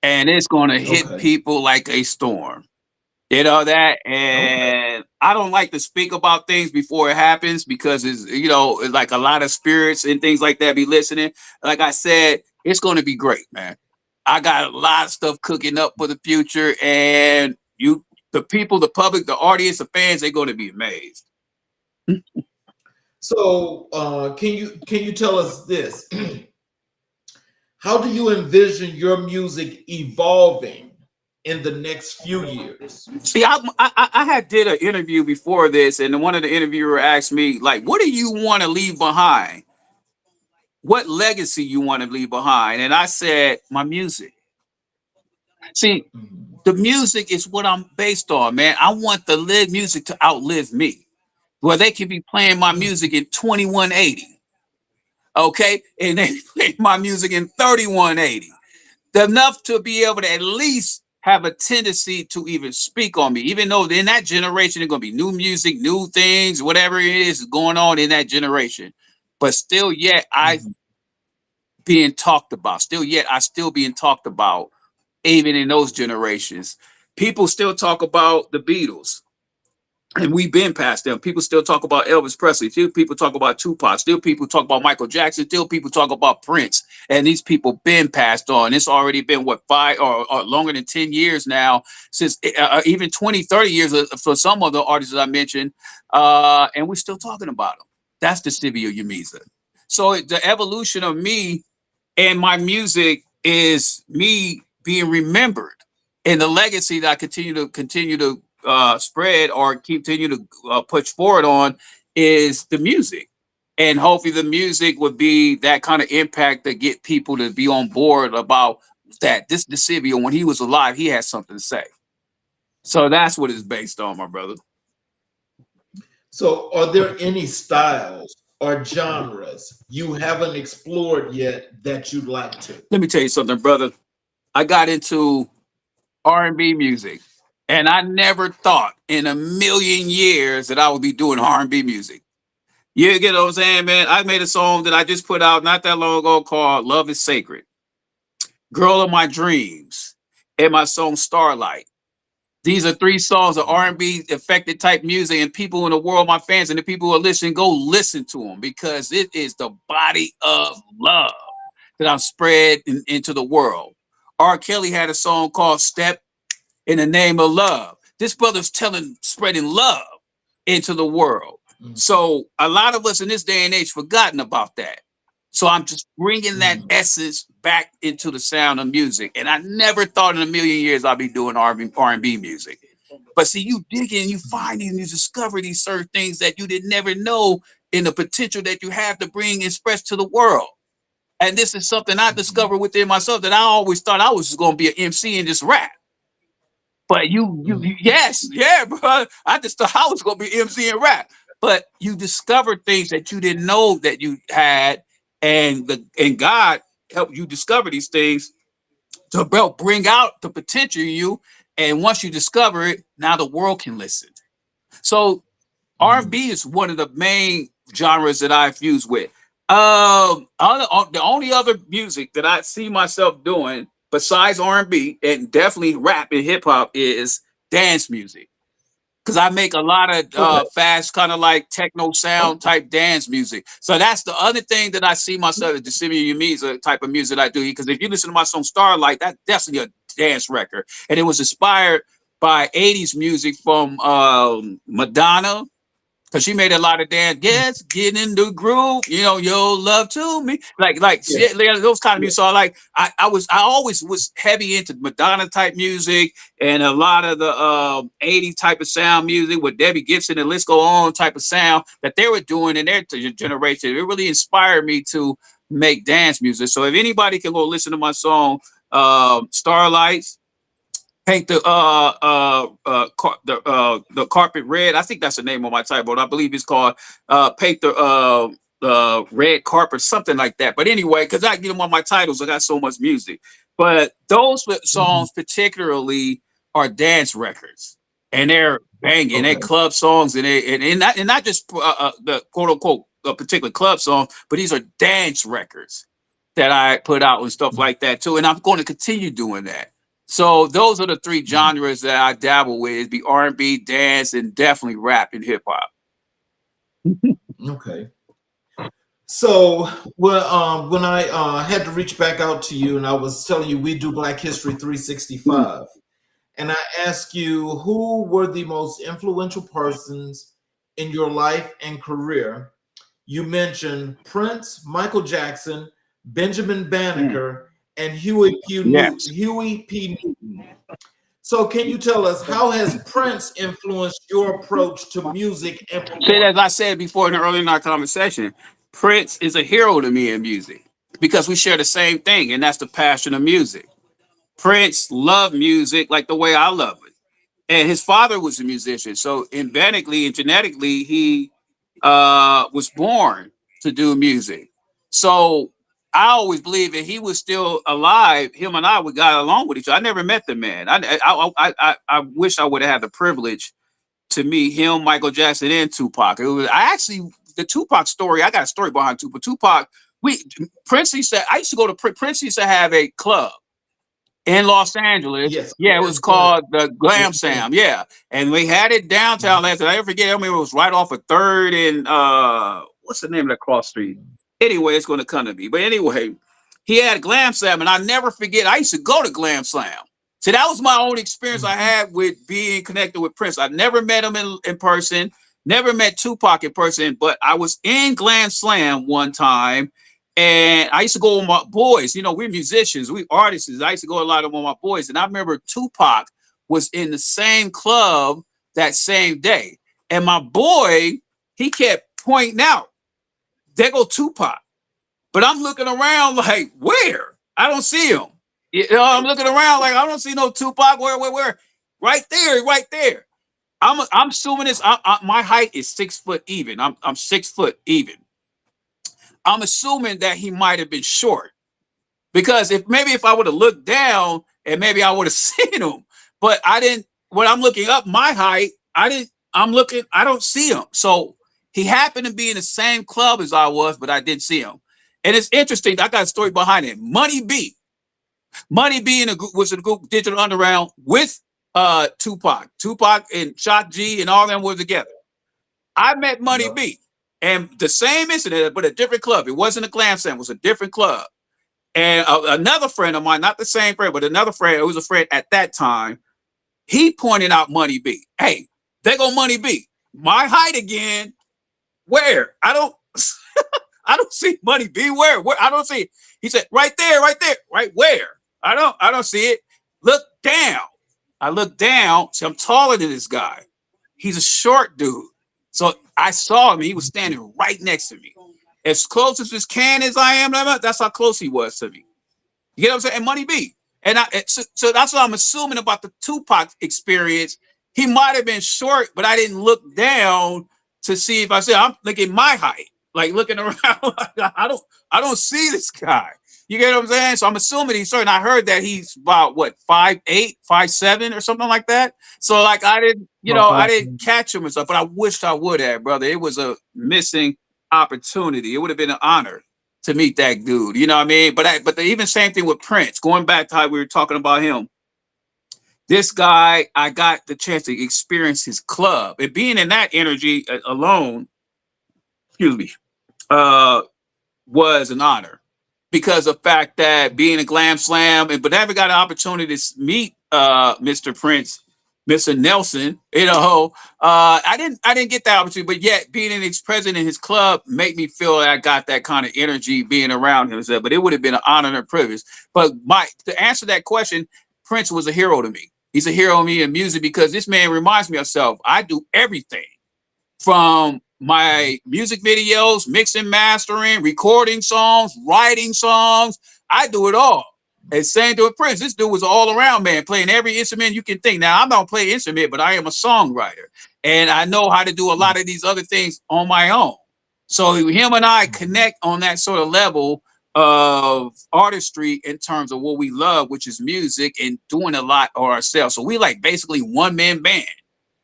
And it's gonna hit people like a storm. You know that, and I don't like to speak about things before it happens because it's like a lot of spirits and things like that be listening. Like I said, it's going to be great, man. I got a lot of stuff cooking up for the future, and the people, the public, the audience, the fans, they're going to be amazed. So, can you tell us this? How do you envision your music evolving in the next few years? See, I had did an interview before this, and one of the interviewer asked me, like, what do you want to leave behind? What legacy you want to leave behind? And I said, my music. See, the music is what I'm based on, man. I want the live music to outlive me, where they can be playing my music in 2180. Okay, and they play my music in 3180. Enough to be able to at least have a tendency to even speak on me, even though in that generation there's gonna be new music, new things, whatever it is going on in that generation. But still yet I being talked about. Still yet I still being talked about, even in those generations. People still talk about the Beatles. And we've been past them. People still talk about Elvis Presley. Still people talk about Tupac. Still people talk about Michael Jackson. Still people talk about Prince. And these people been passed on. It's already been, what, 5 or longer than 10 years now, since even 20, 30 years for some of the artists that I mentioned. And we're still talking about them. That's Decevio Yamiza. So the evolution of me and my music is me being remembered. And the legacy that I continue to spread or continue to push forward on is the music. And hopefully the music would be that kind of impact to get people to be on board about that. This Decevio, when he was alive, he had something to say. So that's what it's based on, my brother. So, are there any styles or genres you haven't explored yet that you'd like to? Let me tell you something, brother. I got into R&B music, and I never thought in a million years that I would be doing R&B music. You get what I'm saying, man? I made a song that I just put out not that long ago called Love is Sacred, Girl of My Dreams, and my song Starlight. These are 3 songs of R&B affected type music, and people in the world, my fans and the people who are listening, go listen to them because it is the body of love that I've spread into the world. R. Kelly had a song called Step in the Name of Love. This brother's spreading love into the world. So a lot of us in this day and age forgotten about that. So I'm just bringing that essence back into the sound of music. And I never thought in a million years I'd be doing R&B music. But see, you dig in, you find and you discover these certain things that you didn't never know in the potential that you have to bring express to the world. And this is something I discovered within myself that I always thought I was just going to be an MC and just rap. But yes, yeah, bro. I just thought I was gonna be MC and rap. But you discover things that you didn't know that you had, and God helped you discover these things to help bring out the potential in you. And once you discover it, now the world can listen. So Mhm. R&B is one of the main genres that I fuse with. The only other music that I see myself doing besides R&B and definitely rap and hip hop is dance music. Because I make a lot of Okay. fast, kind of like techno sound Okay. type dance music. So that's the other thing that I see myself as Decevio me is a type of music I do. Because if you listen to my song Starlight, that's definitely a dance record. And it was inspired by 80s music from Madonna, because she made a lot of dance. Yes, get in the groove. You know, your love to me, like Yeah. shit, like, those kind of Yeah. music. So I always was heavy into Madonna type music and a lot of the 80s type of sound music with Debbie Gibson and Let's Go On type of sound that they were doing in their generation. It really inspired me to make dance music. So if anybody can go listen to my song Starlights, paint the carpet red. I think that's the name of my title, but I believe it's called paint the red carpet, something like that. But anyway, because I get them on my titles, I got so much music. But those Mhm. songs particularly are dance records, and they're banging. They're Okay. club songs, and not just the quote unquote particular club song, but these are dance records that I put out and stuff Mhm. like that too. And I'm going to continue doing that. So those are the three Mhm. genres that I dabble with: it'd be R&B, dance, and definitely rap and hip hop. Okay. So when I had to reach back out to you, and I was telling you we do Black History Mm. 365, and I asked you who were the most influential persons in your life and career. You mentioned Prince, Michael Jackson, Benjamin Mm. Banneker, and Yes. Huey P. Newton. So can you tell us how has Prince influenced your approach to music and So as I performance? said before earlier in our conversation, Prince is a hero to me in music because we share the same thing, and that's the passion of music. Prince loved music like the way I love it, and his father was a musician. So embeddedly and genetically, he was born to do music. So I always believe that he was still alive. Him and I, we got along with each other. I never met the man. I wish I would have had the privilege to meet him, Michael Jackson, and Tupac. It was I actually the Tupac story. I got a story behind Tupac. Tupac, we Prince used to. I used to go to Prince used to have a club in Los Angeles. Yes, Yeah, it was called the Glam Glam. Sam. Yeah, and we had it downtown. Last I never forget. I mean, it was right off of Third and what's the name of that cross street? Anyway, it's going to come to me. But anyway, he had Glam Slam, and I never forget. I used to go to Glam Slam. So that was my only experience I Mhm. had with being connected with Prince. I never met him in person, never met Tupac in person, but I was in Glam Slam one time, and I used to go with my boys. You know, we're musicians, we artists. I used to go a lot with my boys. And I remember Tupac was in the same club that same day. And my boy, he kept pointing out, there go Tupac. But I'm looking around like, where? I don't see him. You know, I'm looking around like, I don't see no Tupac. Where? Right there, right there. I'm assuming this. My height is 6 foot even. I'm 6 foot even. I'm assuming that he might have been short. Because if I would have looked down and maybe I would have seen him, but I didn't. When I'm looking up my height, I didn't. I'm looking. I don't see him. So he happened to be in the same club as I was, but I didn't see him. And it's interesting. I got a story behind it. Money B in a group was in a group Digital Underground with Tupac. Tupac and Shock G and all them were together. I met Money Yep. B, and the same incident, but a different club. It wasn't a Glam Slam. It was a different club. And another friend of mine, not the same friend, but another friend, who was a friend at that time, he pointed out Money B. Hey, there go Money B. My height again. Where? I don't see Money B. Where? I don't see it. He said, right there, right there. Right where? I don't see it. Look down. I look down. See, I'm taller than this guy. He's a short dude. So I saw him. He was standing right next to me. As close as this can as I am, that's how close he was to me. You get what I'm saying? And Money B. And so that's what I'm assuming about the Tupac experience. He might have been short, but I didn't look down to see if I said I'm looking my height, like looking around. I don't see this guy. You get what I'm saying? So I'm assuming he's certain. I heard that he's about what 5'8", 5'7", or something like that. So like I didn't, I didn't catch him and stuff, but I wished I would have, brother. It was a missing opportunity. It would have been an honor to meet that dude. You know what I mean? But the even same thing with Prince. Going back to how we were talking about him. This guy, I got the chance to experience his club, and being in that energy alone, excuse me, was an honor because of the fact that being a Glam Slam, but never got an opportunity to meet Mr. Prince, Mr. Nelson. I didn't get that opportunity, but yet being an ex-president in his club made me feel like I got that kind of energy being around him. But it would have been an honor and a privilege. But to answer that question, Prince was a hero to me. He's a hero to me in music because this man reminds me of self. I do everything from my music videos, mixing, mastering, recording songs, writing songs. I do it all. And same to Prince. This dude was an all-around man, playing every instrument you can think. Now, I don't play instrument, but I am a songwriter. And I know how to do a lot of these other things on my own. So him and I connect on that sort of level of artistry in terms of what we love, which is music, and doing a lot ourselves. So we like basically one-man band.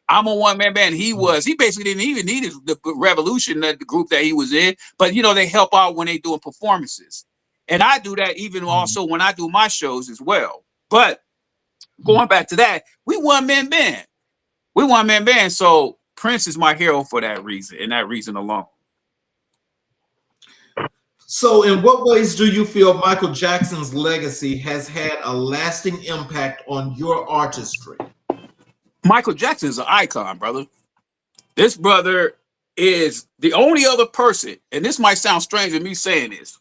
I'm a one-man band. He basically didn't even need the Revolution, the group that he was in, but they help out when they doing performances. And I do that even also when I do my shows as well. But going back to that, we one-man band. We one-man band. So Prince is my hero for that reason, and that reason alone. So in what ways do you feel Michael Jackson's legacy has had a lasting impact on your artistry? Michael Jackson is an icon, brother. This brother is the only other person, and this might sound strange in me saying this,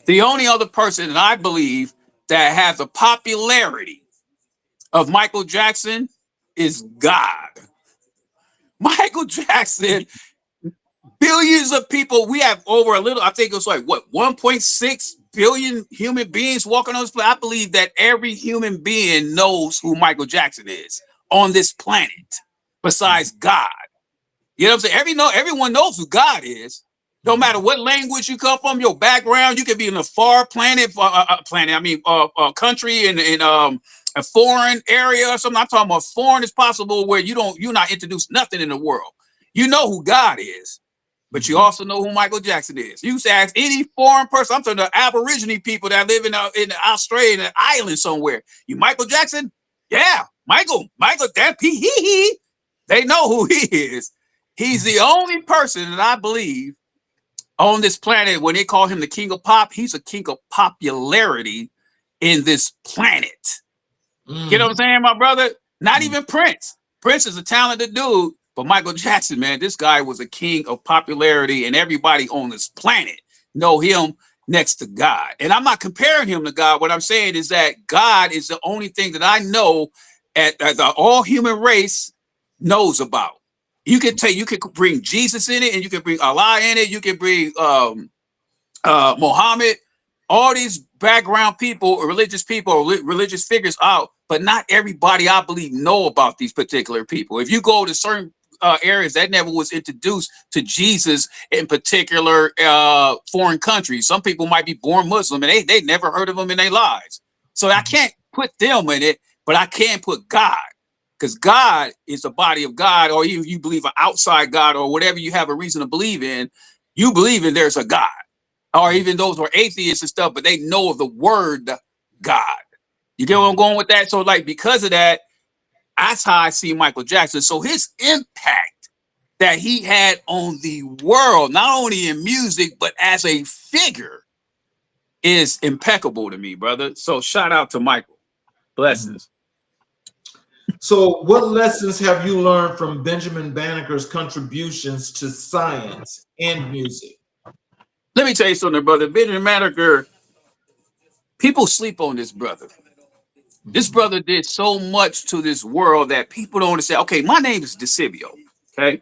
the only other person that I believe that has a popularity of Michael Jackson is God. Michael Jackson, billions of people, we have I think it was like, 1.6 billion human beings walking on this planet. I believe that every human being knows who Michael Jackson is on this planet besides God. You know what I'm saying? Everyone knows who God is. No matter what language you come from, your background, you could be in a far country in a foreign area or something. I'm talking about foreign as possible where you're not introduced nothing in the world. You know who God is, but you also know who Michael Jackson is. You ask any foreign person, I'm talking to Aborigine people that live in Australia, in an island somewhere. You Michael Jackson? Yeah, Michael, that he. They know who he is. He's the only person that I believe on this planet, when they call him the king of pop, he's a king of popularity in this planet. You know what I'm saying, my brother? Not even Prince. Prince is a talented dude, but Michael Jackson, man, this guy was a king of popularity, and everybody on this planet know him next to God. And I'm not comparing him to God. What I'm saying is that God is the only thing that I know as the all human race knows about. You could bring Jesus in it, and you can bring Allah in it. You can bring Muhammad, all these background people or religious religious figures out, but not everybody, I believe, know about these particular people. If you go to certain areas that never was introduced to Jesus in particular foreign countries, some people might be born Muslim and they never heard of him in their lives. So I can't put them in it, but I can put God. Because God is the body of God, or even if you believe an outside God or whatever you have a reason to believe in, you believe in there's a God. Or even those who are atheists and stuff, but they know of the word God. You get where I'm going with that? So like because of that, that's how I see Michael Jackson. So his impact that he had on the world, not only in music, but as a figure, is impeccable to me, brother. So shout out to Michael. Blessings. So what lessons have you learned from Benjamin Banneker's contributions to science and music? Let me tell you something, brother. Benjamin Banneker, people sleep on this brother. This brother did so much to this world that people don't understand. Okay, my name is Decevio. Okay.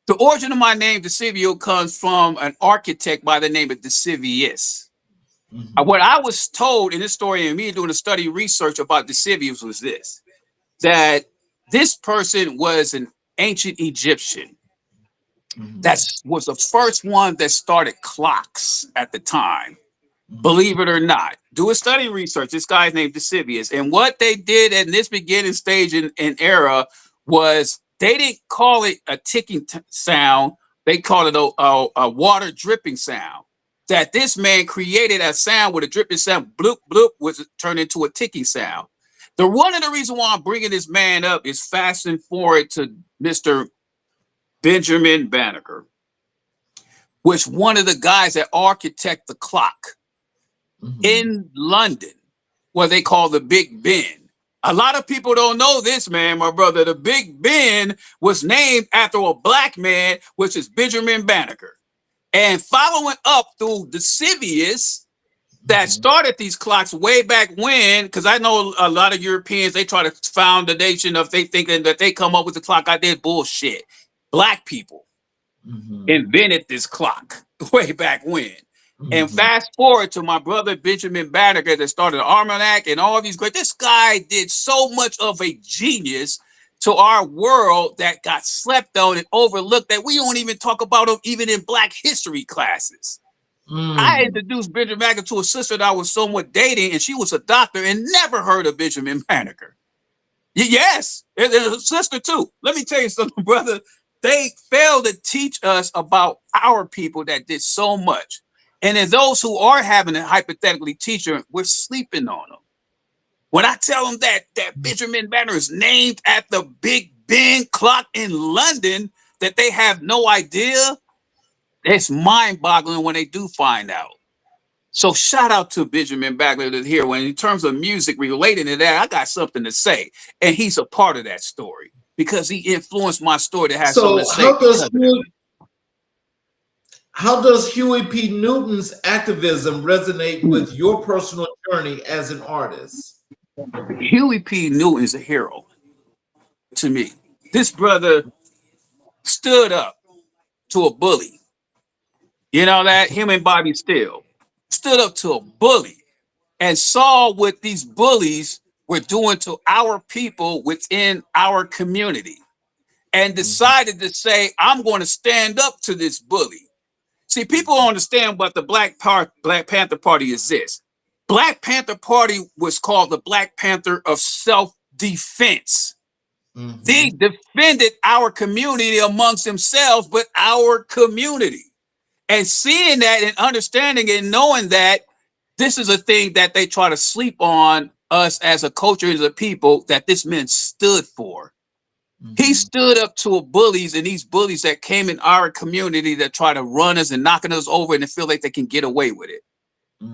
The origin of my name, Decevio, comes from an architect by the name of Decevius. What I was told in this story and me doing a study research about Decevio was this, that this person was an ancient Egyptian that was the first one that started clocks at the time. Believe it or not, do a study research. This guy's named Decevio. And what they did in this beginning stage and era was they didn't call it a ticking sound. They called it a water dripping sound. That this man created a sound with a dripping sound, bloop, bloop, was turned into a ticking sound. One of the reasons why I'm bringing this man up is fasting forward to Mr. Benjamin Banneker, which one of the guys that architect the clock in London, what they call the Big Ben. A lot of people don't know this, man, my brother. The Big Ben was named after a black man, which is Benjamin Banneker. And following up through Decevio that started these clocks way back when, because I know a lot of Europeans, they try to found the nation of they thinking that they come up with the clock. I did bullshit. Black people invented this clock way back when. And fast forward to my brother Benjamin Banneker that started the Almanac and all these great. This guy did so much of a genius to our world that got slept on and overlooked that we don't even talk about him even in Black history classes. I introduced Benjamin Banneker to a sister that I was somewhat dating, and she was a doctor and never heard of Benjamin Banneker. Yes, and a sister too. Let me tell you something, brother. They failed to teach us about our people that did so much. And then those who are having a hypothetically teacher, we're sleeping on them. When I tell them that Benjamin Banneker is named at the Big Ben clock in London, that they have no idea, it's mind-boggling when they do find out. So shout out to Benjamin Banneker here. When in terms of music relating to that, I got something to say. And he's a part of that story because he influenced my story to have something to say. How does Huey P. Newton's activism resonate with your personal journey as an artist? Huey P. Newton is a hero to me. This brother stood up to a bully. You know that? Him and Bobby Steele stood up to a bully and saw what these bullies were doing to our people within our community and decided to say, I'm going to stand up to this bully. See, people don't understand what the Black Panther Party is this. Black Panther Party was called the Black Panther of self-defense. They defended our community amongst themselves, but our community. And seeing that and understanding and knowing that this is a thing that they try to sleep on us as a culture, as a people, that this man stood for. He stood up to bullies and these bullies that came in our community that try to run us and knocking us over and feel like they can get away with it.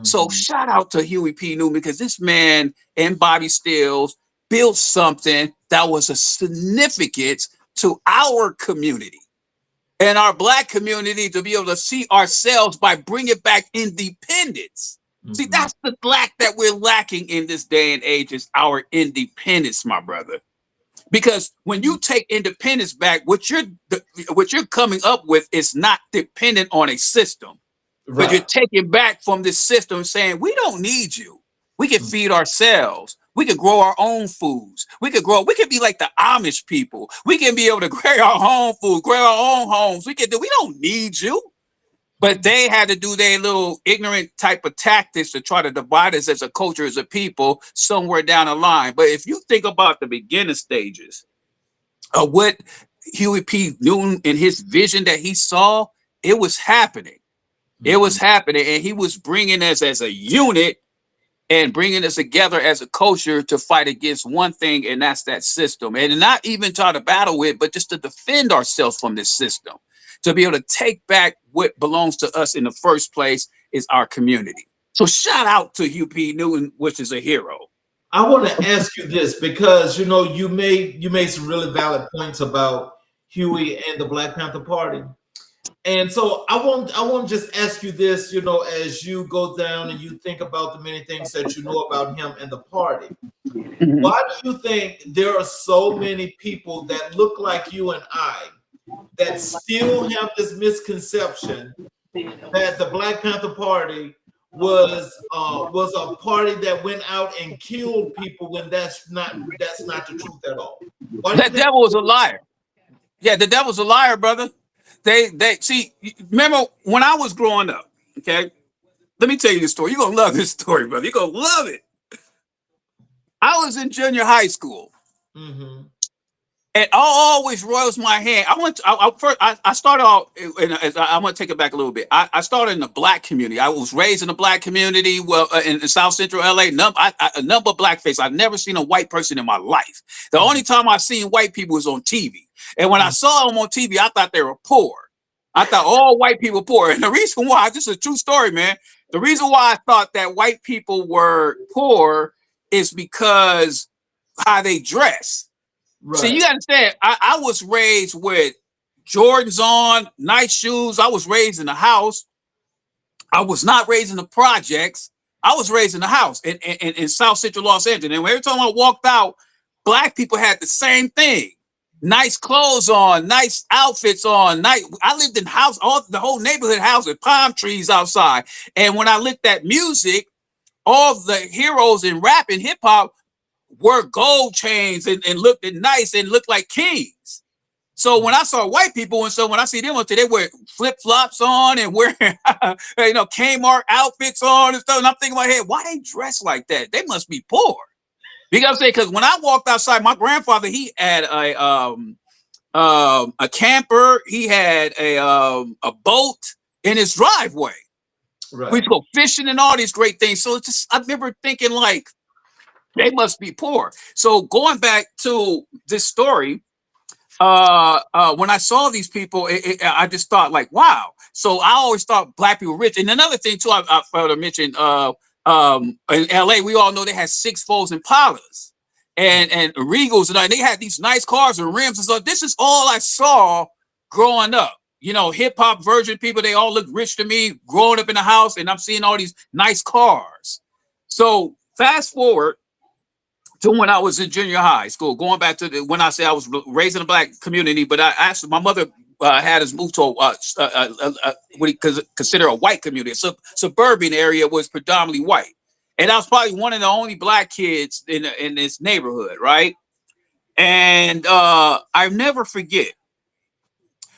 So shout out to Huey P. Newton because this man and Bobby Steele built something that was a significance to our community and our Black community to be able to see ourselves by bringing back independence. See, that's the Black that we're lacking in this day and age is our independence, my brother. Because when you take independence back, what you're coming up with is not dependent on a system, but you're taking back from this system saying, we don't need you. We can feed ourselves. We can grow our own foods. We can be like the Amish people. We can be able to grow our own food, grow our own homes. We don't need you. But they had to do their little ignorant type of tactics to try to divide us as a culture, as a people, somewhere down the line. But if you think about the beginning stages of what Huey P. Newton and his vision that he saw, it was happening. It was happening. And he was bringing us as a unit and bringing us together as a culture to fight against one thing, and that's that system. And not even try to battle it, but just to defend ourselves from this system. To be able to take back what belongs to us in the first place is our community. So shout out to Huey P. Newton, which is a hero. I want to ask you this because you made some really valid points about Huey and the Black Panther Party. And so I want to just ask you this, as you go down and you think about the many things that you know about him and the party. Why do you think there are so many people that look like you and I that still have this misconception that the Black Panther Party was a party that went out and killed people when that's not the truth at all. Why do you That think? devil is a liar. Yeah, the devil's a liar, brother. They see. Remember when I was growing up? Okay, let me tell you this story. You're gonna love this story, brother. You're gonna love it. I was in junior high school. Mm-hmm. And I always rose my hand. I started off. I'm going to take it back a little bit. I started in the black community. I was raised in the black community. Well, in South Central LA, a number of black faces. I've never seen a white person in my life. The only time I've seen white people was on TV. And when I saw them on TV, I thought they were poor. I thought all white people were poor. And the reason why, this is a true story, man. The reason why I thought that white people were poor is because how they dress. Right. So you understand, I was raised with Jordans on, nice shoes. I was raised in the house. I was not raised in the projects. I was raised in the house in South Central Los Angeles. And every time I walked out, black people had the same thing. Nice clothes on, nice outfits on. I lived in the whole neighborhood house with palm trees outside. And when I looked at music, all the heroes in rap and hip hop wore gold chains and looked nice and looked like kings. So when I saw white people, and so when I see them, they wear flip flops on and wearing, Kmart outfits on and stuff. And I'm thinking in my head, why they dress like that? They must be poor. You know what I'm saying? Because when I walked outside, my grandfather, he had a camper. He had a boat in his driveway. Right. We go fishing and all these great things. So it's just, I remember thinking like, they must be poor. So going back to this story, when I saw these people, I just thought like, wow. So I always thought black people were rich. And another thing too, I failed to mention, in LA, we all know they had 6-folds Impalas and Regals, and they had these nice cars and rims. And so this is all I saw growing up. Hip hop virgin people, they all look rich to me growing up in the house, and I'm seeing all these nice cars. So fast forward to when I was in junior high school, going back to when I say I was raised in a black community, but I asked my mother had us move to what he consider a white community. So suburban area was predominantly white, and I was probably one of the only black kids in this neighborhood, right? And I never forget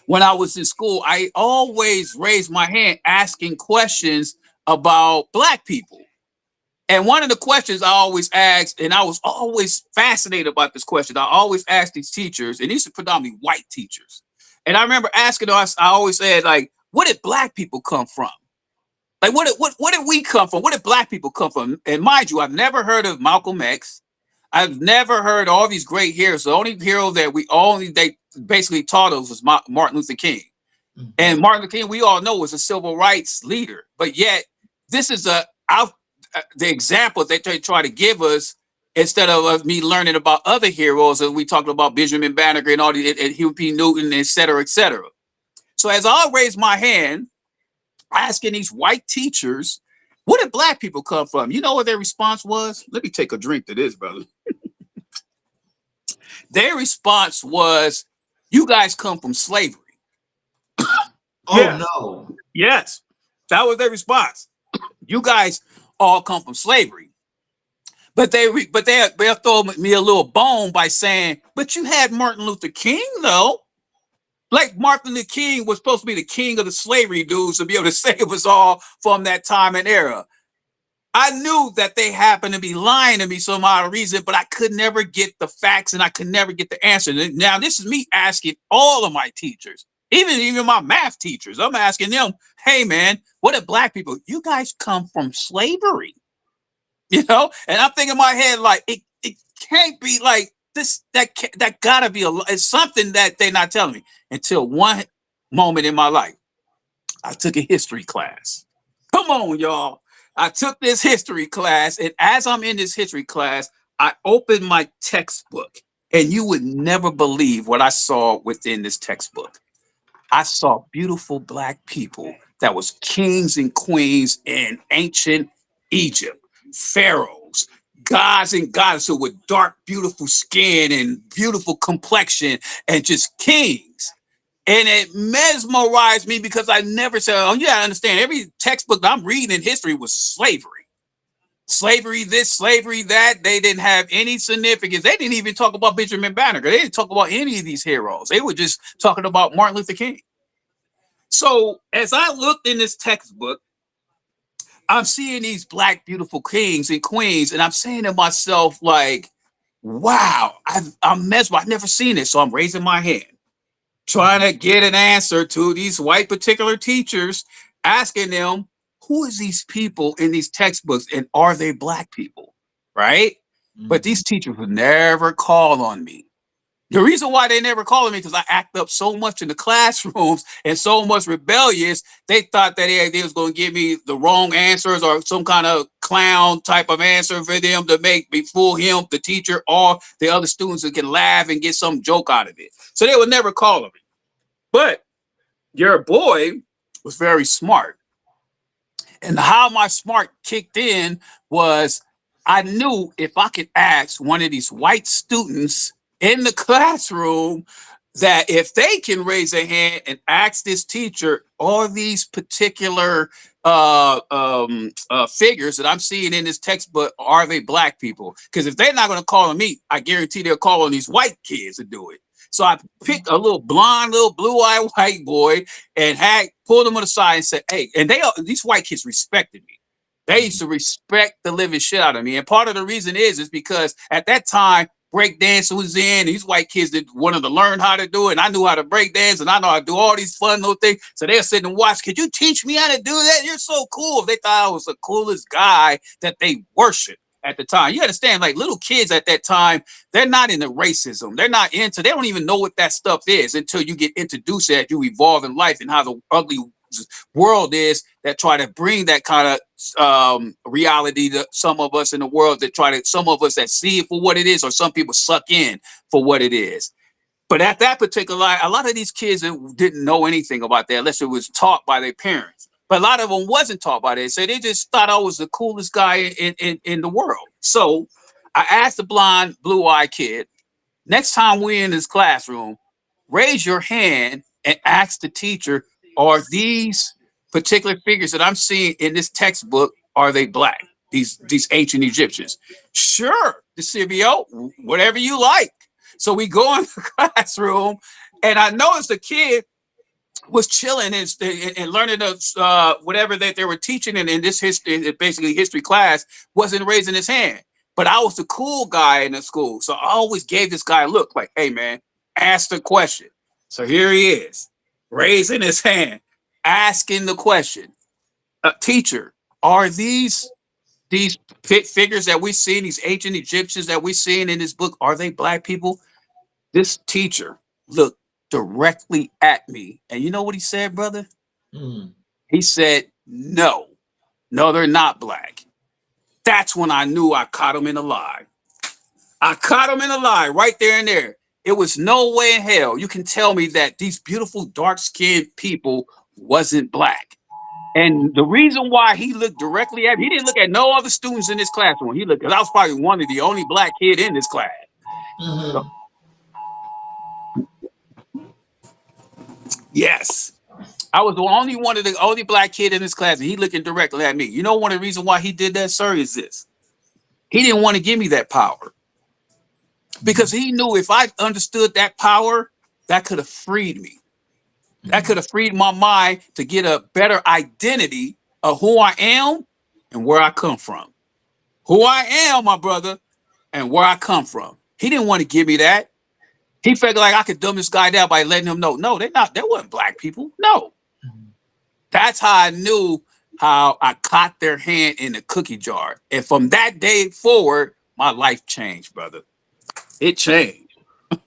when I was in school, I always raised my hand asking questions about black people. And one of the questions I always asked, and I was always fascinated about this question, I always asked these teachers, and these are predominantly white teachers. And I remember asking us, I always said, like, where did black people come from? Like, what did we come from? Where did black people come from? And mind you, I've never heard of Malcolm X. I've never heard all these great heroes. The only hero that they basically taught us was Martin Luther King. Mm-hmm. And Martin Luther King, we all know, was a civil rights leader. But yet, this is the example that they try to give us instead of me learning about other heroes. And we talked about Benjamin Banneker and all the and Huey P. Newton, et cetera, et cetera. So as I raised my hand, asking these white teachers, where did black people come from? You know what their response was? Let me take a drink to this, brother. Their response was, you guys come from slavery. Oh, yes. No. Yes. That was their response. You guys all come from slavery. But they throw me a little bone by saying, but you had Martin Luther King, though. Like Martin Luther King was supposed to be the king of the slavery dudes to be able to save us all from that time and era. I knew that they happened to be lying to me some odd reason, but I could never get the facts and I could never get the answer. Now, this is me asking all of my teachers, even my math teachers. I'm asking them, hey, man, what are black people? You guys come from slavery, And I'm thinking in my head, like, it can't be like this. That gotta be it's something that they're not telling me. Until one moment in my life, I took a history class. Come on, y'all. I took this history class, and as I'm in this history class, I opened my textbook, and you would never believe what I saw within this textbook. I saw beautiful black people that was kings and queens in ancient Egypt, pharaohs, gods and goddesses with dark, beautiful skin and beautiful complexion, and just kings. And it mesmerized me because I never said, oh, yeah, I understand. Every textbook I'm reading in history was slavery. Slavery this, slavery that. They didn't have any significance. They didn't even talk about Benjamin Banneker. They didn't talk about any of these heroes. They were just talking about Martin Luther King. So as I looked in this textbook, I'm seeing these black beautiful kings and queens, and I'm saying to myself, like, wow, I'm mesmerized. I've never seen it. So I'm raising my hand, trying to get an answer to these white particular teachers, asking them, who is these people in these textbooks, and are they black people? Right? But these teachers would never call on me. The reason why they never called me because I act up so much in the classrooms and so much rebellious, they thought that they was going to give me the wrong answers or some kind of clown type of answer for them to make me fool him, the teacher, or the other students that can laugh and get some joke out of it. So they would never call on me. But your boy was very smart. And how my smart kicked in was I knew if I could ask one of these white students in the classroom that if they can raise their hand and ask this teacher all these particular figures that I'm seeing in this textbook, are they black people? Because if they're not going to call on me, I guarantee they'll call on these white kids to do it. So I picked a little blonde, little blue-eyed white boy and pulled him on the side and said, hey, and these white kids respected me. They used to respect the living shit out of me. And part of the reason is because at that time, break dance was in. These white kids that wanted to learn how to do it. And I knew how to break dance and I know how to do all these fun little things. So they'll sit and watch. Could you teach me how to do that? You're so cool. They thought I was the coolest guy that they worshiped at the time. You understand, like little kids at that time, they're not into racism. They don't even know what that stuff is until you get introduced as you evolve in life and how the ugly world is that try to bring that kind of reality to some of us in the world some of us that see it for what it is, or some people suck in for what it is. But at that particular, a lot of these kids didn't know anything about that unless it was taught by their parents. But a lot of them wasn't taught by that. So they just thought I was the coolest guy in the world. So I asked the blonde, blue-eyed kid, next time we're in this classroom, raise your hand and ask the teacher, are these particular figures that I'm seeing in this textbook, are they black? These ancient Egyptians. Sure, Decevio, whatever you like. So we go in the classroom, and I noticed the kid was chilling and learning whatever that they were teaching in this history, basically history class, wasn't raising his hand. But I was the cool guy in the school. So I always gave this guy a look like, hey, man, ask the question. So here he is, raising his hand, asking the question. Teacher, are these figures that we see, these ancient Egyptians that we seen in this book, are they black people? This teacher looked directly at me. And you know what he said, brother? He said, no, they're not black. That's when I knew I caught him in a lie. I caught him in a lie right there and there. It was no way in hell you can tell me that these beautiful dark-skinned people wasn't black. And the reason why he looked directly at me, he didn't look at no other students in this classroom. He looked, because I was probably one of the only black kid in this class. So, yes. I was the only black kid in this class, and he looking directly at me. You know, one of the reasons why he did that, sir, is this. He didn't want to give me that power. Because he knew if I understood that power, that could have freed me. That could have freed my mind to get a better identity of who I am and where I come from. Who I am, my brother, and where I come from. He didn't want to give me that. He figured like I could dumb this guy down by letting him know. No, they weren't black people. No. That's how I knew how I caught their hand in the cookie jar. And from that day forward, my life changed, brother. It changed.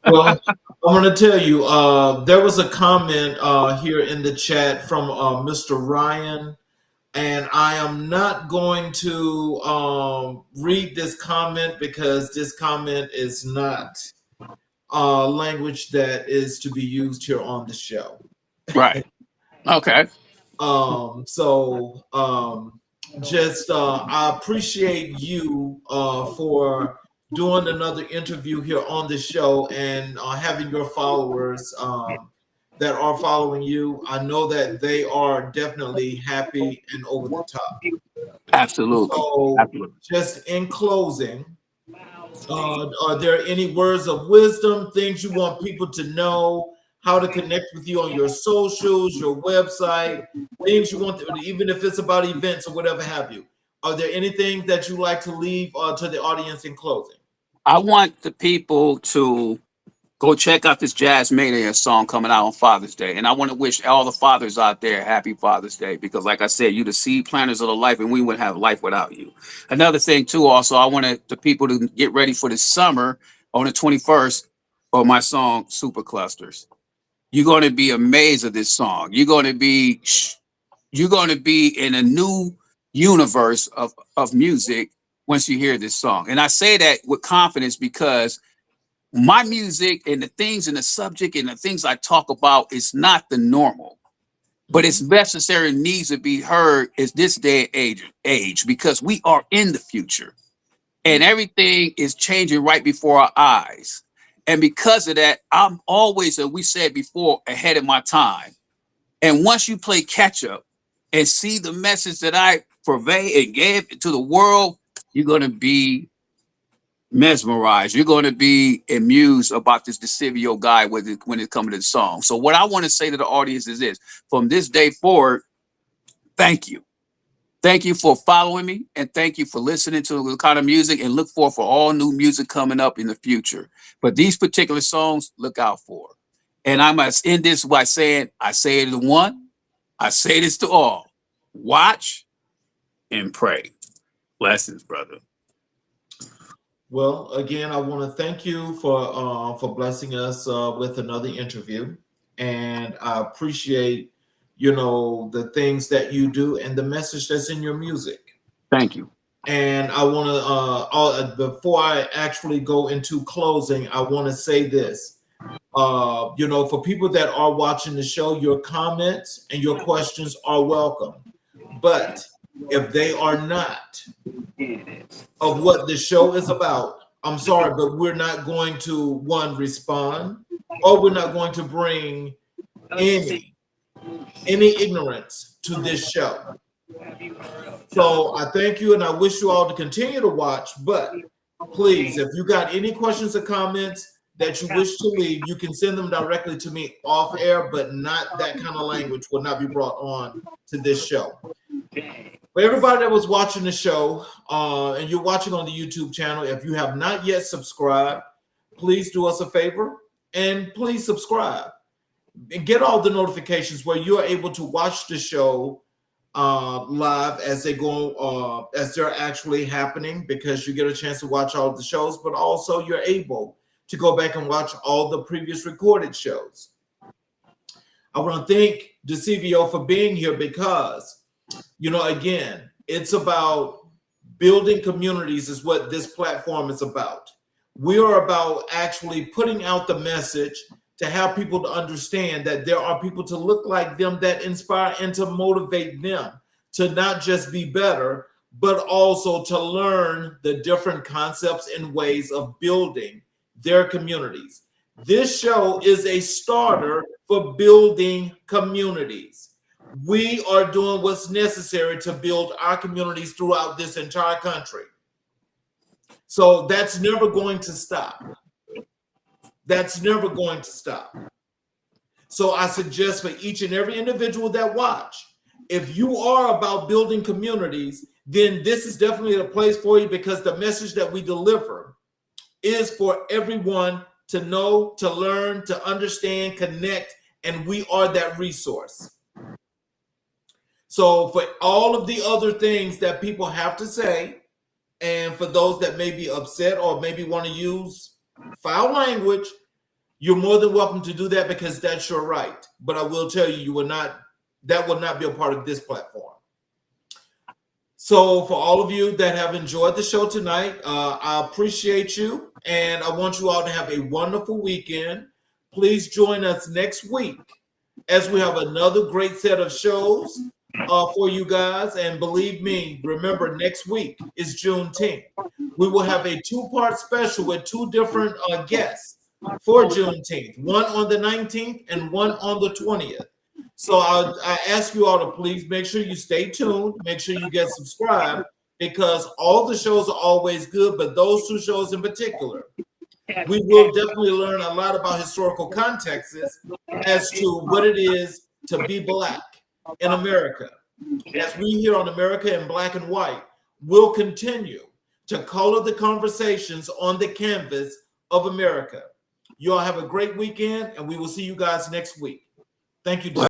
Well, I'm going to tell you, there was a comment here in the chat from Mr. Ryan, and I am not going to read this comment because this comment is not language that is to be used here on the show. Right. Okay. I appreciate you for doing another interview here on the show and having your followers that are following you, I know that they are definitely happy and over the top. Absolutely. So, Absolutely. just in closing, are there any words of wisdom, things you want people to know, how to connect with you on your socials, your website, things you want, even if it's about events or whatever have you? Are there anything that you like to leave to the audience in closing? I want the people to go check out this Jazz Mania song coming out on Father's Day. And I want to wish all the fathers out there happy Father's Day because, like I said, you the seed planters of the life, and we wouldn't have life without you. Another thing, too, also, I wanted the people to get ready for the summer on the 21st of my song, Super Clusters. You're going to be amazed at this song. You're going to be in a new universe of music once you hear this song. And I say that with confidence because my music and the things and the subject and the things I talk about is not the normal, but it's necessary and needs to be heard is this day and age because we are in the future and everything is changing right before our eyes. And because of that, I'm always, as we said before, ahead of my time. And once you play catch up and see the message that I purvey and gave to the world, you're going to be mesmerized. You're going to be amused about this Decevio guy when it comes to the song. So what I want to say to the audience is this: from this day forward, thank you. Thank you for following me, and thank you for listening to the kind of music, and look for all new music coming up in the future. But these particular songs, look out for. And I must end this by saying, I say it to one, I say this to all. Watch and pray. Blessings, brother. Well, again, I want to thank you for blessing us with another interview, and I appreciate the things that you do and the message that's in your music. Thank you. And I want to before I actually go into closing, I want to say this. For people that are watching the show, your comments and your questions are welcome, but if they are not of what the show is about, I'm sorry, but we're not going to respond, or we're not going to bring any ignorance to this show. So I thank you, and I wish you all to continue to watch. But please, if you got any questions or comments that you wish to leave, you can send them directly to me off air, but not that kind of language will not be brought on to this show. For everybody that was watching the show, and you're watching on the YouTube channel, if you have not yet subscribed, please do us a favor and please subscribe and get all the notifications where you're able to watch the show live as they go, as they're actually happening, because you get a chance to watch all of the shows, but also you're able to go back and watch all the previous recorded shows. I want to thank Decevio for being here because, again, it's about building communities is what this platform is about. We are about actually putting out the message to have people to understand that there are people to look like them that inspire and to motivate them to not just be better, but also to learn the different concepts and ways of building their communities. This show is a starter for building communities. We are doing what's necessary to build our communities throughout this entire country. So that's never going to stop. That's never going to stop. So I suggest for each and every individual that watch, if you are about building communities, then this is definitely a place for you, because the message that we deliver is for everyone to know, to learn, to understand, connect, and we are that resource. So for all of the other things that people have to say, and for those that may be upset or maybe want to use foul language, you're more than welcome to do that, because that's your right. But I will tell you, that will not be a part of this platform. So for all of you that have enjoyed the show tonight, I appreciate you, and I want you all to have a wonderful weekend. Please join us next week as we have another great set of shows for you guys. And believe me, remember, next week is Juneteenth. We will have a two-part special with two different guests for Juneteenth, one on the 19th and one on the 20th. So I ask you all to please make sure you stay tuned, make sure you get subscribed, because all the shows are always good, but those two shows in particular, we will definitely learn a lot about historical contexts as to what it is to be Black in America. As we here on America in Black and White will continue to color the conversations on the canvas of America. You all have a great weekend, and we will see you guys next week. Thank you.